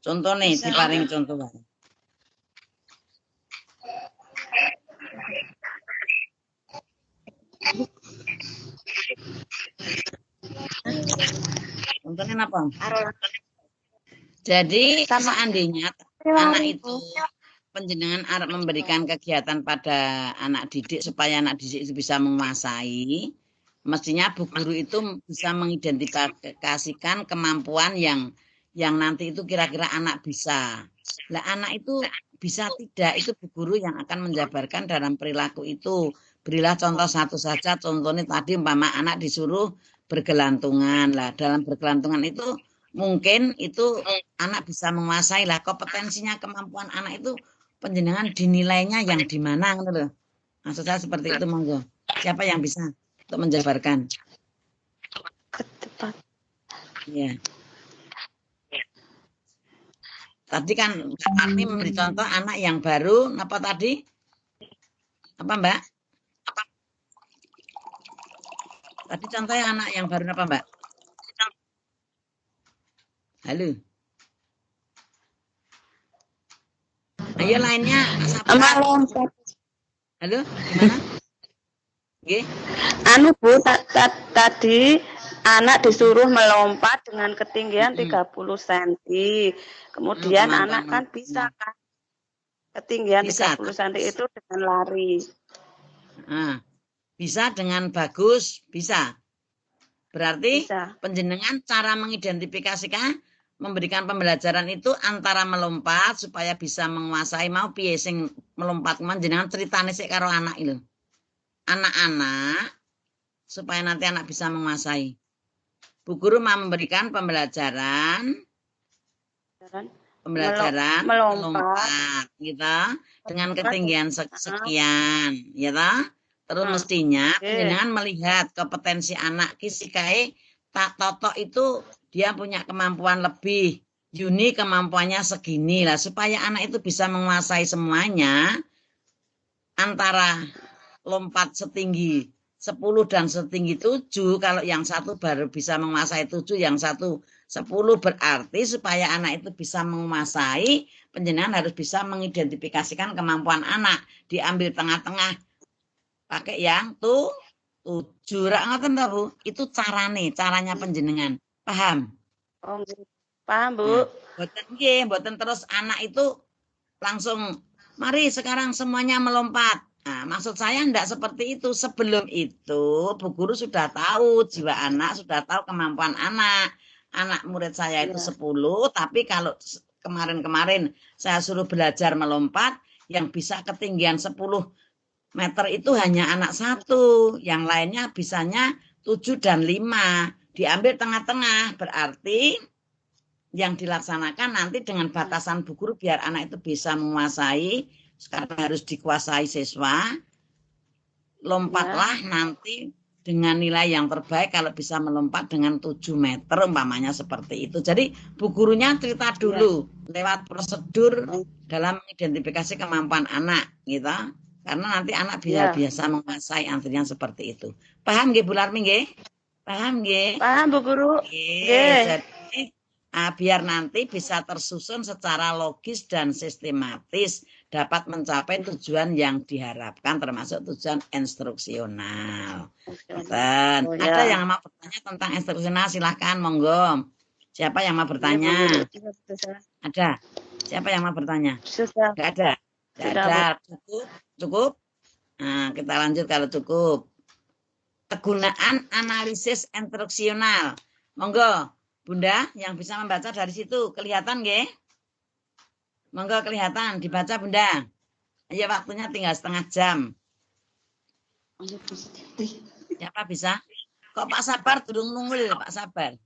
Contoh nih, diparing contoh. Contohnya apa? Jadi seandainya anak itu panjenengan arep memberikan kegiatan pada anak didik supaya anak didik itu bisa menguasai, mestinya Bu Guru itu bisa mengidentifikasikan kemampuan yang nanti itu kira-kira anak bisa. Lah anak itu bisa tidak, itu Bu Guru yang akan menjabarkan dalam perilaku itu. Berilah contoh satu saja, contohnya tadi umpama anak disuruh bergelantungan. Lah dalam bergelantungan itu mungkin itu anak bisa menguasai lah kompetensinya, kemampuan anak itu panjenengan dinilainya yang di mana gitu loh. Maksud saya seperti itu, monggo. Siapa yang bisa untuk menjabarkan? Ya. Tadi kan Mbak Marni memberi contoh anak yang baru, apa tadi? Apa Mbak? Tadi contohnya anak yang baru apa Mbak? Halo. Ayo lainnya. Halo, gimana? Oke. Anu Bu, tadi anak disuruh melompat dengan ketinggian 30 cm. Kemudian anak kan bisa kan ketinggian bisa. 30 cm itu dengan lari. Bisa dengan bagus, bisa. Berarti bisa. Panjenengan cara mengidentifikasikan memberikan pembelajaran itu antara melompat supaya bisa menguasai mau piye sing melompat panjenengan ceritane sik karo anak itu. Anak-anak supaya nanti anak bisa menguasai. Bu Guru mau memberikan pembelajaran melompat gitu dengan ketinggian sekian ya toh. Terus mestinya penjenengan melihat kompetensi anak kisikai tak Toto itu dia punya kemampuan lebih, Yuni kemampuannya segini lah, supaya anak itu bisa menguasai semuanya antara lompat setinggi 10 dan setinggi 7, kalau yang satu baru bisa menguasai 7, yang satu 10, berarti supaya anak itu bisa menguasai, penjenengan harus bisa mengidentifikasikan kemampuan anak, diambil tengah-tengah, pakai yang 7, rak ngoten ta Bu? Itu caranya penjenengan. Paham? Oh, paham Bu. Mboten terus anak itu langsung mari sekarang semuanya melompat. Nah, maksud saya enggak seperti itu. Sebelum itu, Bu Guru sudah tahu jiwa anak, sudah tahu kemampuan anak. Anak murid saya itu 10, tapi kalau kemarin-kemarin saya suruh belajar melompat, yang bisa ketinggian 10 meter itu hanya anak 1. Yang lainnya bisanya 7 dan 5. Diambil tengah-tengah, berarti yang dilaksanakan nanti dengan batasan Bu Guru biar anak itu bisa menguasai, sekarang harus dikuasai siswa, lompatlah nanti dengan nilai yang terbaik kalau bisa melompat dengan 7 meter umpamanya seperti itu. Jadi Bu Gurunya cerita dulu lewat prosedur dalam mengidentifikasi kemampuan anak gitu. Karena nanti anak biasa menguasai antrian seperti itu. Paham nggih Bu Larmi nggih? Paham nggih? Paham Bu Guru. Jadi biar nanti bisa tersusun secara logis dan sistematis, dapat mencapai tujuan yang diharapkan, termasuk tujuan instruksional. Ada yang mau bertanya tentang instruksional? Silahkan, monggo. Siapa yang mau bertanya? Ada? Siapa yang mau bertanya? Enggak ada? Enggak ada. Cukup? Nah, kita lanjut kalau cukup. Kegunaan analisis instruksional. Monggo. Bunda yang bisa membaca dari situ kelihatan nggih? Monggo kelihatan dibaca Bunda. Ayo waktunya tinggal setengah jam. Siapa bisa? Kok Pak Sabar durung nungul Pak Sabar?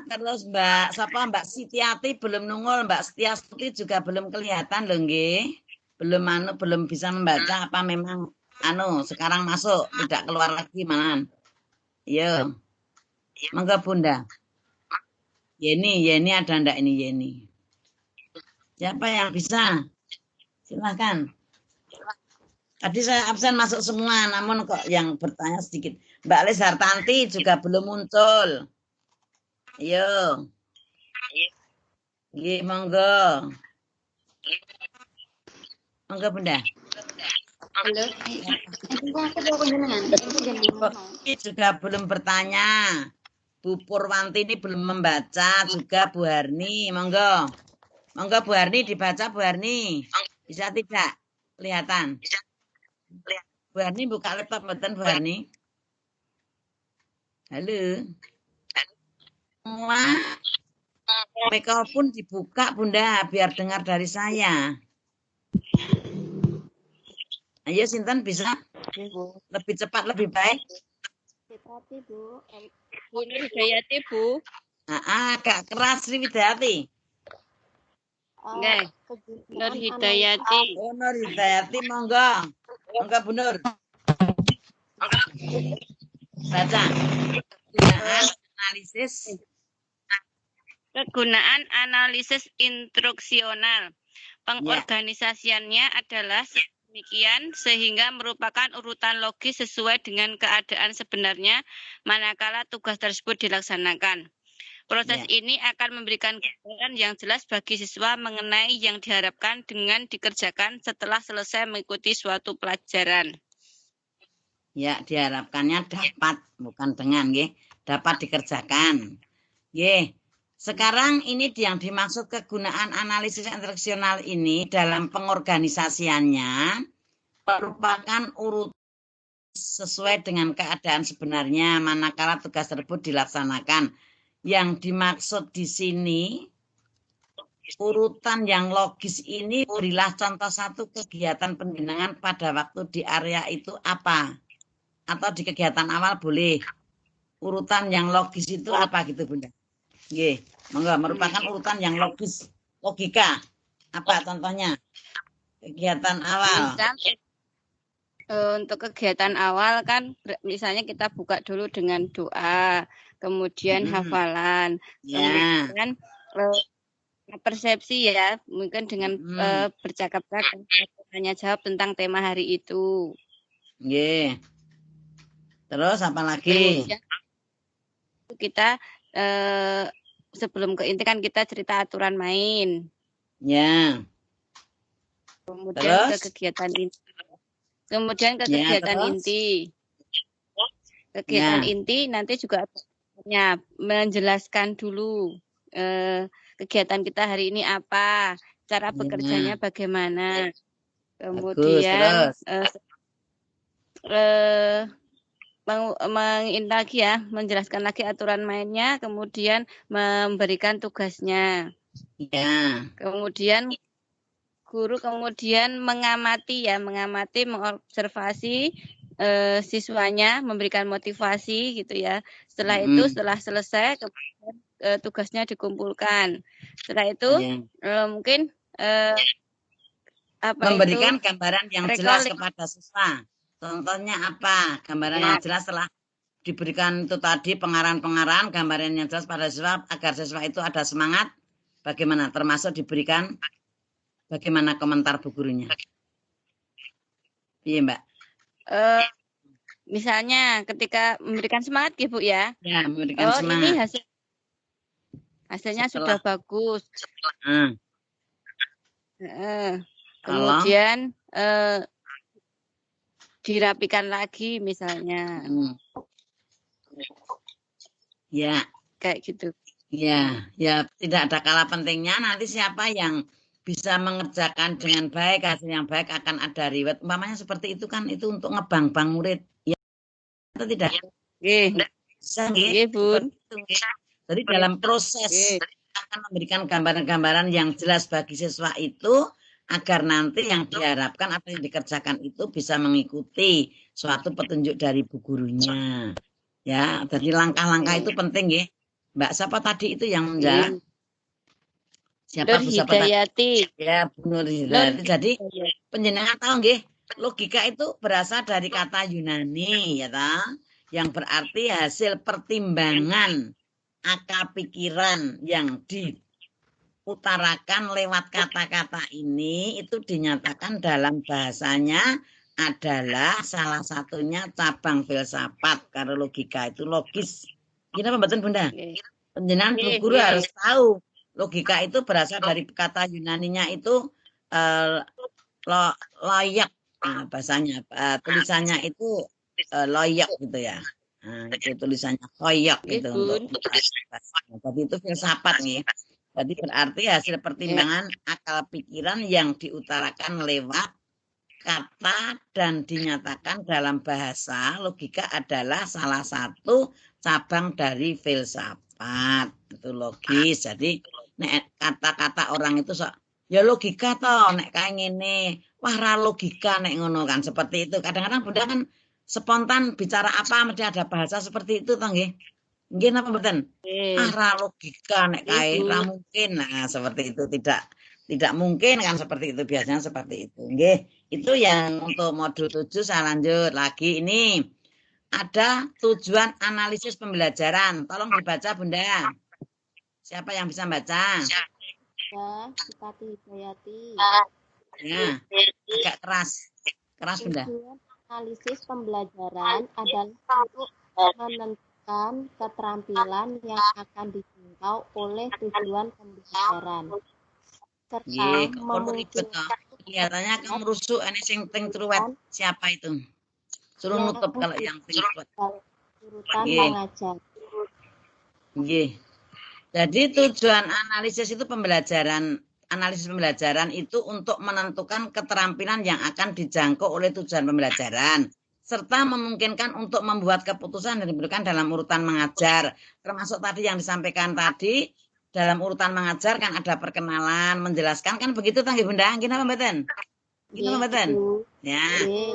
Terus Mbak Sitiati belum nungul, Mbak Setiastuti juga belum kelihatan loh nggih. Belum bisa membaca apa memang sekarang masuk tidak keluar lagi manan. Yo. Monggo Bunda. Yeni ada ndak ini Yeni? Siapa yang bisa? Silahkan. Tadi saya absen masuk semua, namun kok yang bertanya sedikit. Mbak Les Hartanti juga belum muncul. Ayo. Nggih, monggo. Monggo Bunda. Halo. Juga belum bertanya. Bu Purwanti ini belum membaca, juga Bu Harni. Monggo. Monggo Bu Harni dibaca Bu Harni. Bisa tidak? Kelihatan. Bu Harni buka laptop mboten Bu Harni? Halo. Semua mikrofon dibuka Bunda biar dengar dari saya. Ayo Sinten bisa? Lebih cepat lebih baik. Hidayati Bu. Bu Nur Hidayati Bu. Agak keras Sri Widayati. Nggih. Nur Hidayati. Oh, Nur Hidayati monggo. Monggo Bu Nur. Baca. Kegunaan analisis instruksional. Pengorganisasiannya adalah demikian sehingga merupakan urutan logis sesuai dengan keadaan sebenarnya manakala tugas tersebut dilaksanakan. Proses ini akan memberikan gambaran yang jelas bagi siswa mengenai yang diharapkan dengan dikerjakan setelah selesai mengikuti suatu pelajaran. Ya, diharapkannya dapat, bukan dengan, nggih. Dapat dikerjakan. Nggih. Sekarang ini yang dimaksud kegunaan analisis instruksional ini dalam pengorganisasiannya merupakan urut sesuai dengan keadaan sebenarnya manakala tugas tersebut dilaksanakan. Yang dimaksud di sini urutan yang logis ini, berilah contoh satu kegiatan pembinaan pada waktu di area itu apa? Atau di kegiatan awal boleh. urutan yang logis itu apa gitu Bunda? Nggih, monggo merupakan urutan yang logis, logika. Apa contohnya? Kegiatan awal. Misal untuk kegiatan awal kan misalnya kita buka dulu dengan doa, kemudian hafalan, kemudian persepsi ya, mungkin dengan bercakap-cakap, tanya jawab tentang tema hari itu. Nggih. Terus apa lagi? Kemudian kita sebelum ke inti kan kita cerita aturan main. Ya. Kemudian ke kegiatan inti. Kemudian ke kegiatan inti. Kegiatan inti nanti juga menjelaskan dulu kegiatan kita hari ini apa, cara bekerjanya bagaimana. Kemudian lagi ya, menjelaskan lagi aturan mainnya, kemudian memberikan tugasnya. Ya. Kemudian guru mengamati, mengobservasi siswanya, memberikan motivasi gitu ya. Setelah itu, setelah selesai, kemudian tugasnya dikumpulkan. Setelah itu mungkin memberikan gambaran yang jelas kepada siswa. Contohnya apa? Gambaran yang jelas setelah diberikan itu tadi pengarahan-pengarahan, gambaran yang jelas pada siswa agar siswa itu ada semangat. Bagaimana? Termasuk diberikan bagaimana komentar bu gurunya? Iya Mbak. Misalnya ketika memberikan semangat ya Bu ya. Ya, memberikan semangat. Ini hasilnya sudah bagus. Kemudian dirapikan lagi misalnya. Ya. Kayak gitu. Ya, tidak ada kalah pentingnya nanti siapa yang bisa mengerjakan dengan baik, hasil yang baik akan ada reward. Umpamanya seperti itu kan, itu untuk ngebang-bang murid. Ya, atau tidak? Bisa, Bun. Jadi dalam proses akan memberikan gambaran-gambaran yang jelas bagi siswa itu, agar nanti yang diharapkan apa yang dikerjakan itu bisa mengikuti suatu petunjuk dari bu gurunya. Ya, jadi langkah-langkah itu penting ya. Mbak siapa tadi itu yang menjawab? Siapa Bu Hidayati? Ya, Bu Nur Hidayati. Jadi penjenengan tahu nggih, logika itu berasal dari kata Yunani ya ta, yang berarti hasil pertimbangan akal pikiran yang diutarakan lewat kata-kata ini itu dinyatakan dalam bahasanya adalah salah satunya cabang filsafat. Karena logika itu logis. Gimana pembahasan Bunda? Penjenengan Bu Guru harus tahu logika itu berasal dari kata Yunaninya itu layak, bahasanya tulisannya itu layak gitu ya. Nah, itu tulisannya layak gitu untuk jadi itu filsafat nih. Jadi berarti hasil pertimbangan akal pikiran yang diutarakan lewat kata dan dinyatakan dalam bahasa. Logika adalah salah satu cabang dari filsafat. Itu logis. Jadi nek kata-kata orang itu ya logika toh nek kayak ngene. Wah ra logika nek ngono kan seperti itu. Kadang-kadang Bunda kan spontan bicara apa mesti ada bahasa seperti itu toh nggih. Nggih napa mboten? Ra logika nek kae ra mungkin. Nah, seperti itu tidak mungkin kan seperti itu, biasanya seperti itu. Nggih, itu yang untuk modul 7 saya lanjut lagi. Ini ada tujuan analisis pembelajaran. Tolong dibaca Bunda. Siapa yang bisa baca? Ya, Sipati Hidayati. Ya, agak keras. Keras Bunda. Tujuan analisis pembelajaran adalah untuk menentukan keterampilan yang akan dijangkau oleh tujuan pembelajaran. Serta memungkinkan kelihatannya kamu rusuk ini sing ting truwet. Siapa itu? Suruh nutup kalau yang ting truwet. Urutan mengajar. Nggih. Jadi tujuan analisis itu analisis pembelajaran itu untuk menentukan keterampilan yang akan dijangkau oleh tujuan pembelajaran serta memungkinkan untuk membuat keputusan yang diberikan dalam urutan mengajar. Termasuk tadi yang disampaikan tadi dalam urutan mengajar kan ada perkenalan, menjelaskan kan begitu tanggi Bunda. Gimana mboten? Gitu mboten? Ya.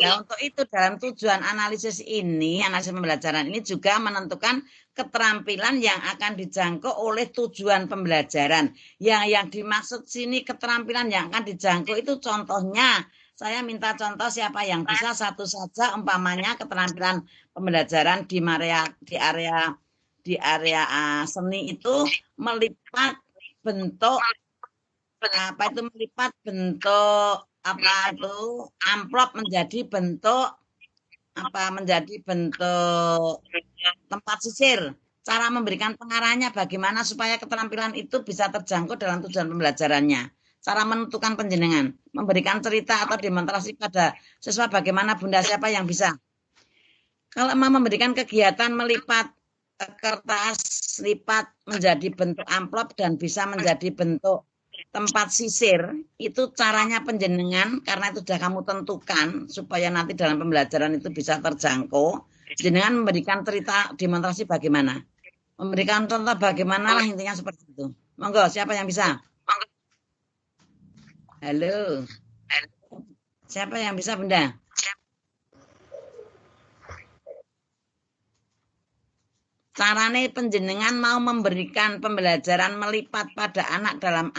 Nah, untuk itu dalam tujuan analisis ini, analisis pembelajaran ini juga menentukan keterampilan yang akan dijangkau oleh tujuan pembelajaran. Yang dimaksud sini keterampilan yang akan dijangkau itu contohnya, saya minta contoh siapa yang bisa satu saja umpamanya keterampilan pembelajaran di area seni itu melipat bentuk apa itu melipat bentuk apa itu amplop menjadi bentuk tempat sisir. Cara memberikan pengarahnya bagaimana supaya keterampilan itu bisa terjangkau dalam tujuan pembelajarannya. Cara menentukan penjenengan, memberikan cerita atau demonstrasi pada siswa bagaimana Bunda siapa yang bisa. Kalau mau memberikan kegiatan melipat kertas lipat menjadi bentuk amplop dan bisa menjadi bentuk tempat sisir, itu caranya penjenengan karena itu sudah kamu tentukan supaya nanti dalam pembelajaran itu bisa terjangkau. Jenengan memberikan cerita demonstrasi bagaimana, memberikan contoh bagaimana lah intinya seperti itu. Monggo siapa yang bisa? Halo, siapa yang bisa Bunda? Carane penjenengan mau memberikan pembelajaran melipat pada anak dalam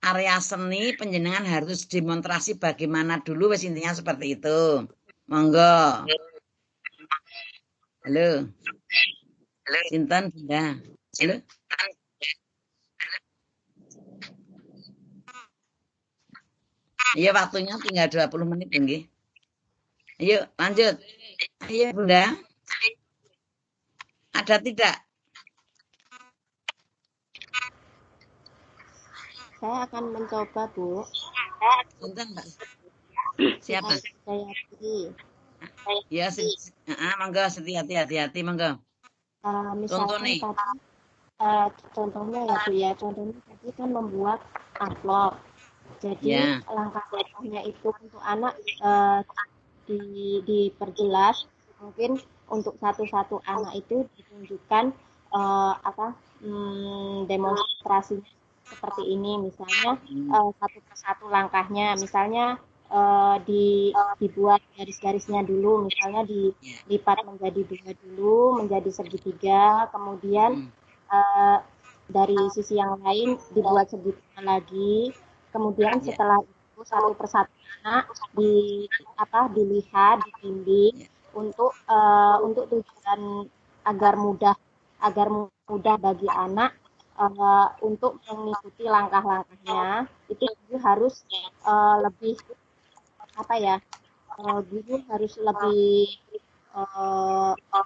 area seni, penjenengan harus demonstrasi bagaimana dulu, wes intinya seperti itu. Monggo. Halo. Sinten Bunda? Halo. Iya waktunya tinggal 20 menit nggih. Ayo lanjut. Ayo Bunda. Ada tidak? Saya akan mencoba, Bu. Bentar, Mbak. Siapa? Ya, monggo hati-hati monggo. Misalkan tadi contohnya ya Bu ya, contohnya tadi kan membuat amplop. Jadi langkah-langkahnya itu untuk anak diperjelas, mungkin untuk satu-satu anak itu ditunjukkan demonstrasinya seperti ini, misalnya satu persatu langkahnya, misalnya dibuat garis-garisnya dulu, misalnya dilipat menjadi 2 dulu, menjadi segitiga, kemudian dari sisi yang lain dibuat segitiga lagi, kemudian setelah itu satu persatu anak dilihat, dibimbing untuk tujuan agar mudah bagi anak untuk mengikuti langkah-langkahnya. Itu harus lebih guru harus lebih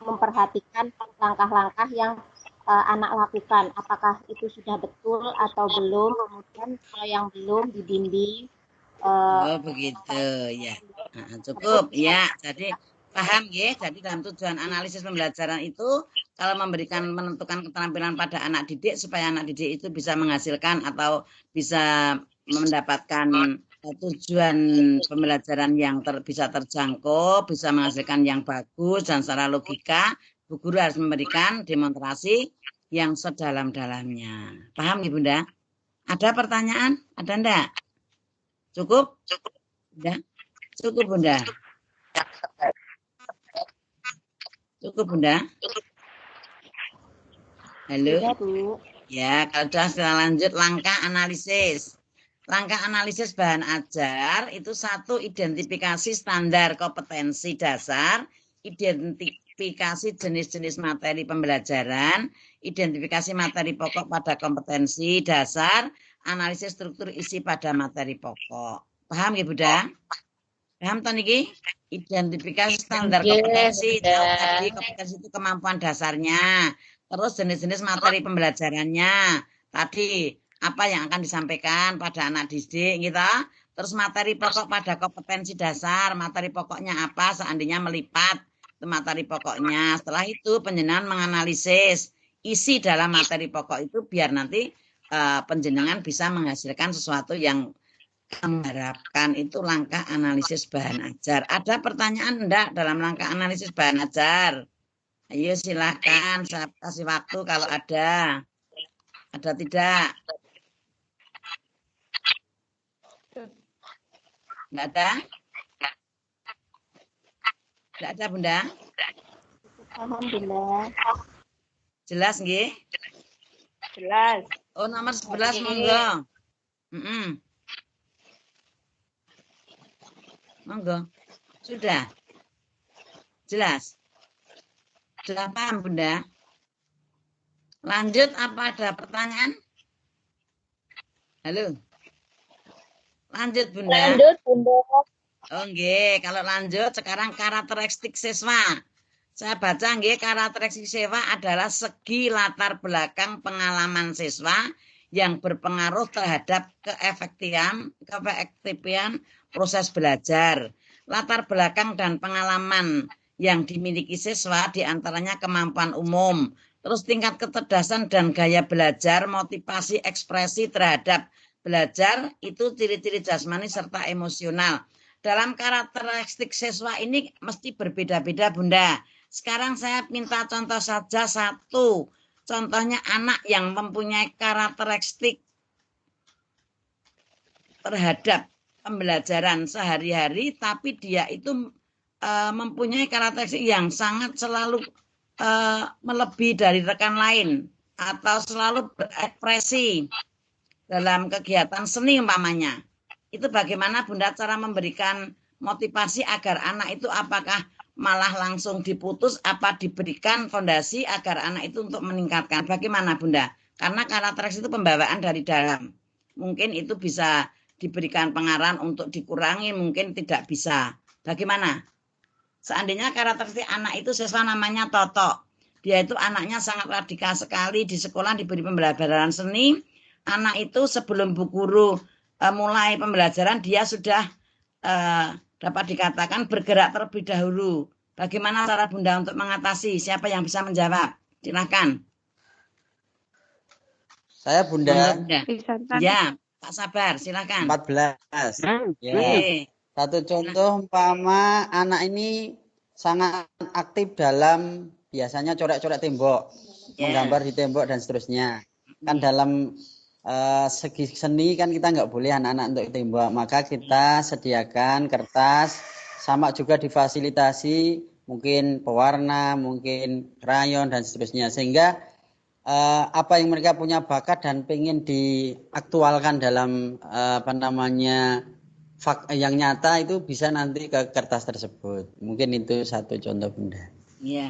memperhatikan langkah-langkah yang anak lakukan, apakah itu sudah betul atau belum, kemudian kalau yang belum dibimbing. Begitu ya. Cukup ya. Jadi paham ya. Jadi dalam tujuan analisis pembelajaran itu kalau menentukan keterampilan pada anak didik supaya anak didik itu bisa menghasilkan atau bisa mendapatkan tujuan pembelajaran yang bisa terjangkau, bisa menghasilkan yang bagus dan secara logika, Bu Guru harus memberikan demonstrasi yang sedalam-dalamnya. Paham Ibu Bunda? Ada pertanyaan? Ada enggak? Cukup? Bunda? Cukup Bunda? Cukup Bunda? Halo? Ya, kalau sudah kita lanjut langkah analisis. Langkah analisis bahan ajar itu 1, identifikasi standar kompetensi dasar, identifikasi jenis-jenis materi pembelajaran, identifikasi materi pokok pada kompetensi dasar, analisis struktur isi pada materi pokok. Paham ya Bunda? Paham toh niki? Identifikasi standar kompetensi, tadi kompetensi itu kemampuan dasarnya. Terus jenis-jenis materi pembelajarannya. Tadi apa yang akan disampaikan pada anak didik gitu. Terus materi pokok pada kompetensi dasar, materi pokoknya apa seandainya melipat itu materi pokoknya. Setelah itu penjenengan menganalisis isi dalam materi pokok itu biar nanti penjenengan bisa menghasilkan sesuatu yang mengharapkan. Itu langkah analisis bahan ajar. Ada pertanyaan enggak dalam langkah analisis bahan ajar? Ayo silahkan, saya kasih waktu kalau ada. Ada tidak? Enggak ada? Enggak ada, Bunda? Alhamdulillah. Jelas nggih? Jelas. Oh, nomor 11 monggo. Monggo. Sudah. Jelas. Sudah paham, Bunda? Lanjut, apa ada pertanyaan? Halo. Lanjut, Bunda. Lanjut, Bunda. Oh, nggih. Kalau lanjut, sekarang karakteristik siswa. Saya baca nggih, karakteristik siswa adalah segi latar belakang pengalaman siswa yang berpengaruh terhadap keefektifan proses belajar. Latar belakang dan pengalaman yang dimiliki siswa diantaranya kemampuan umum, terus tingkat kecerdasan dan gaya belajar, motivasi ekspresi terhadap belajar, itu ciri-ciri jasmani serta emosional. Dalam karakteristik siswa ini mesti berbeda-beda, Bunda. Sekarang saya minta contoh saja satu. Contohnya anak yang mempunyai karakteristik terhadap pembelajaran sehari-hari, tapi dia itu mempunyai karakteristik yang sangat selalu melebihi dari rekan lain atau selalu berekspresi dalam kegiatan seni umpamanya. Itu bagaimana Bunda cara memberikan motivasi agar anak itu apakah malah langsung diputus apa diberikan fondasi agar anak itu untuk meningkatkan. Bagaimana Bunda? Karena karakteristik itu pembawaan dari dalam. Mungkin itu bisa diberikan pengarahan untuk dikurangi, mungkin tidak bisa. Bagaimana? Seandainya karakteristik anak itu siswa namanya Toto. Dia itu anaknya sangat radikal sekali, di sekolah diberi pembelajaran seni. Anak itu sebelum Bu Guru mulai pembelajaran dia sudah dapat dikatakan bergerak terlebih dahulu. Bagaimana cara Bunda untuk mengatasi? Siapa yang bisa menjawab? Silakan. Saya Bunda. Ya, Pak Sabar, silakan. 14. Ya. Satu contoh umpama anak ini sangat aktif dalam biasanya coret-coret tembok, menggambar di tembok dan seterusnya. Kan dalam segi seni kan kita nggak boleh anak-anak untuk tembok, maka kita sediakan kertas, sama juga difasilitasi mungkin pewarna, mungkin krayon dan seterusnya, sehingga apa yang mereka punya bakat dan pengen diaktualkan dalam yang nyata itu bisa nanti ke kertas tersebut. Mungkin itu satu contoh Bunda. Ya,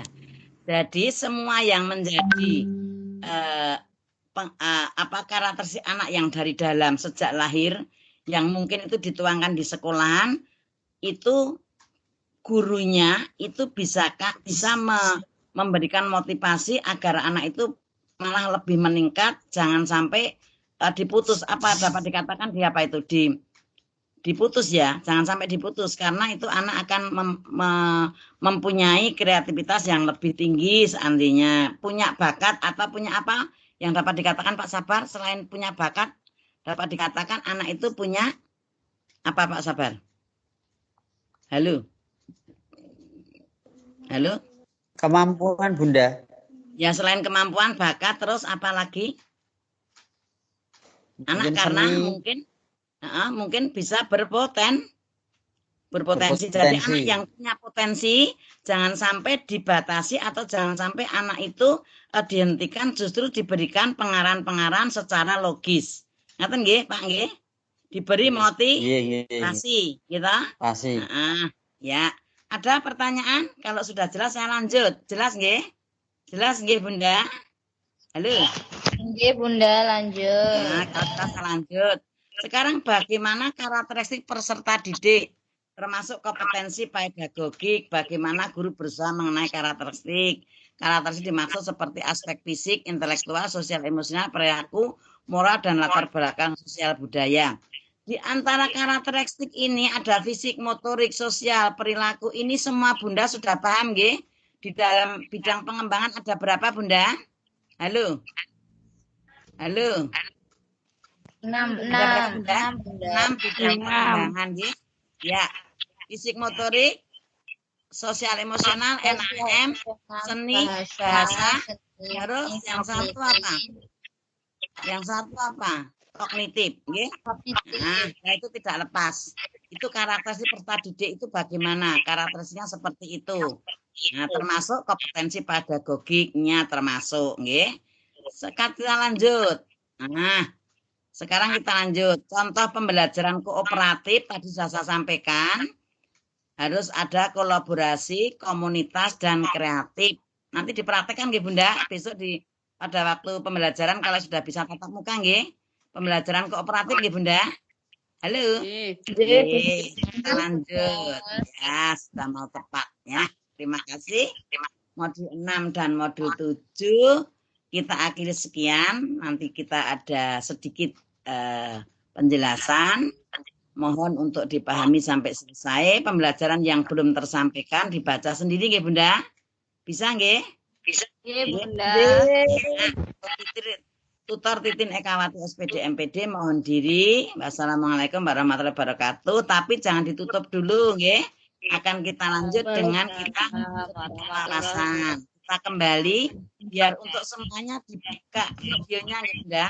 jadi semua yang menjadi karakteristik anak yang dari dalam sejak lahir, yang mungkin itu dituangkan di sekolahan, itu gurunya itu bisa memberikan motivasi agar anak itu malah lebih meningkat, jangan sampai diputus. Apa dapat dikatakan apa itu diputus ya, jangan sampai diputus karena itu anak akan mempunyai kreativitas yang lebih tinggi seandainya punya bakat atau punya apa yang dapat dikatakan Pak Sabar selain punya bakat dapat dikatakan anak itu punya apa Pak Sabar? Halo. Halo. Kemampuan Bunda. Ya selain kemampuan bakat terus apa lagi? Anak mungkin karena seni. mungkin bisa berpotensi. Jadi anak yang punya potensi jangan sampai dibatasi atau jangan sampai anak itu dihentikan, justru diberikan pengarahan-pengarahan secara logis. Ngaten nggih, Pak nggih? Diberi motivasi, gitu. Pasti. Ya. Ada pertanyaan? Kalau sudah jelas saya lanjut. Jelas nggih? Jelas nggih, Bunda? Halo. Nggih, Bunda, lanjut. Nah, kita lanjut. Sekarang bagaimana karakteristik peserta didik, termasuk kompetensi pedagogik, bagaimana guru berusaha mengenai karakteristik. Karakteristik dimaksud seperti aspek fisik, intelektual, sosial, emosional, perilaku, moral, dan latar belakang sosial budaya. Di antara karakteristik ini ada fisik, motorik, sosial, perilaku. Ini semua Bunda sudah paham, nggih? Di dalam bidang pengembangan ada berapa, Bunda? Halo? Halo? 6 bidang pengembangan ya, fisik motorik, sosial emosional, NAM, seni, bahasa, terus yang satu apa? Yang satu apa? Kognitif, nah itu tidak lepas. itu karakteristik peserta didik itu bagaimana? Karakteristiknya seperti itu. Nah, termasuk kompetensi pedagogiknya termasuk, nggih. Sekarang kita lanjut. Nah, sekarang kita lanjut. Contoh pembelajaran kooperatif tadi sudah saya sampaikan. Harus ada kolaborasi, komunitas, dan kreatif. Nanti dipraktekkan nggih Bunda, besok pada waktu pembelajaran kalau sudah bisa tatap muka nggih. Pembelajaran kooperatif nggih Bunda. Halo. Kita lanjut. Ya, sudah mau tepat ya. Terima kasih. Modul 6 dan modul 7 kita akhiri sekian. Nanti kita ada sedikit penjelasan. Mohon untuk dipahami sampai selesai. Pembelajaran yang belum tersampaikan dibaca sendiri nggih Bunda. Bisa nggih? Bisa nggih Bunda. Tutor Titin Ekawati SPD MPD mohon diri. Wassalamualaikum warahmatullahi wabarakatuh. Tapi jangan ditutup dulu, nggih. Akan kita lanjut dengan kita pembahasan. Kita kembali biar untuk semuanya dibuka videonya, nggih, Bunda.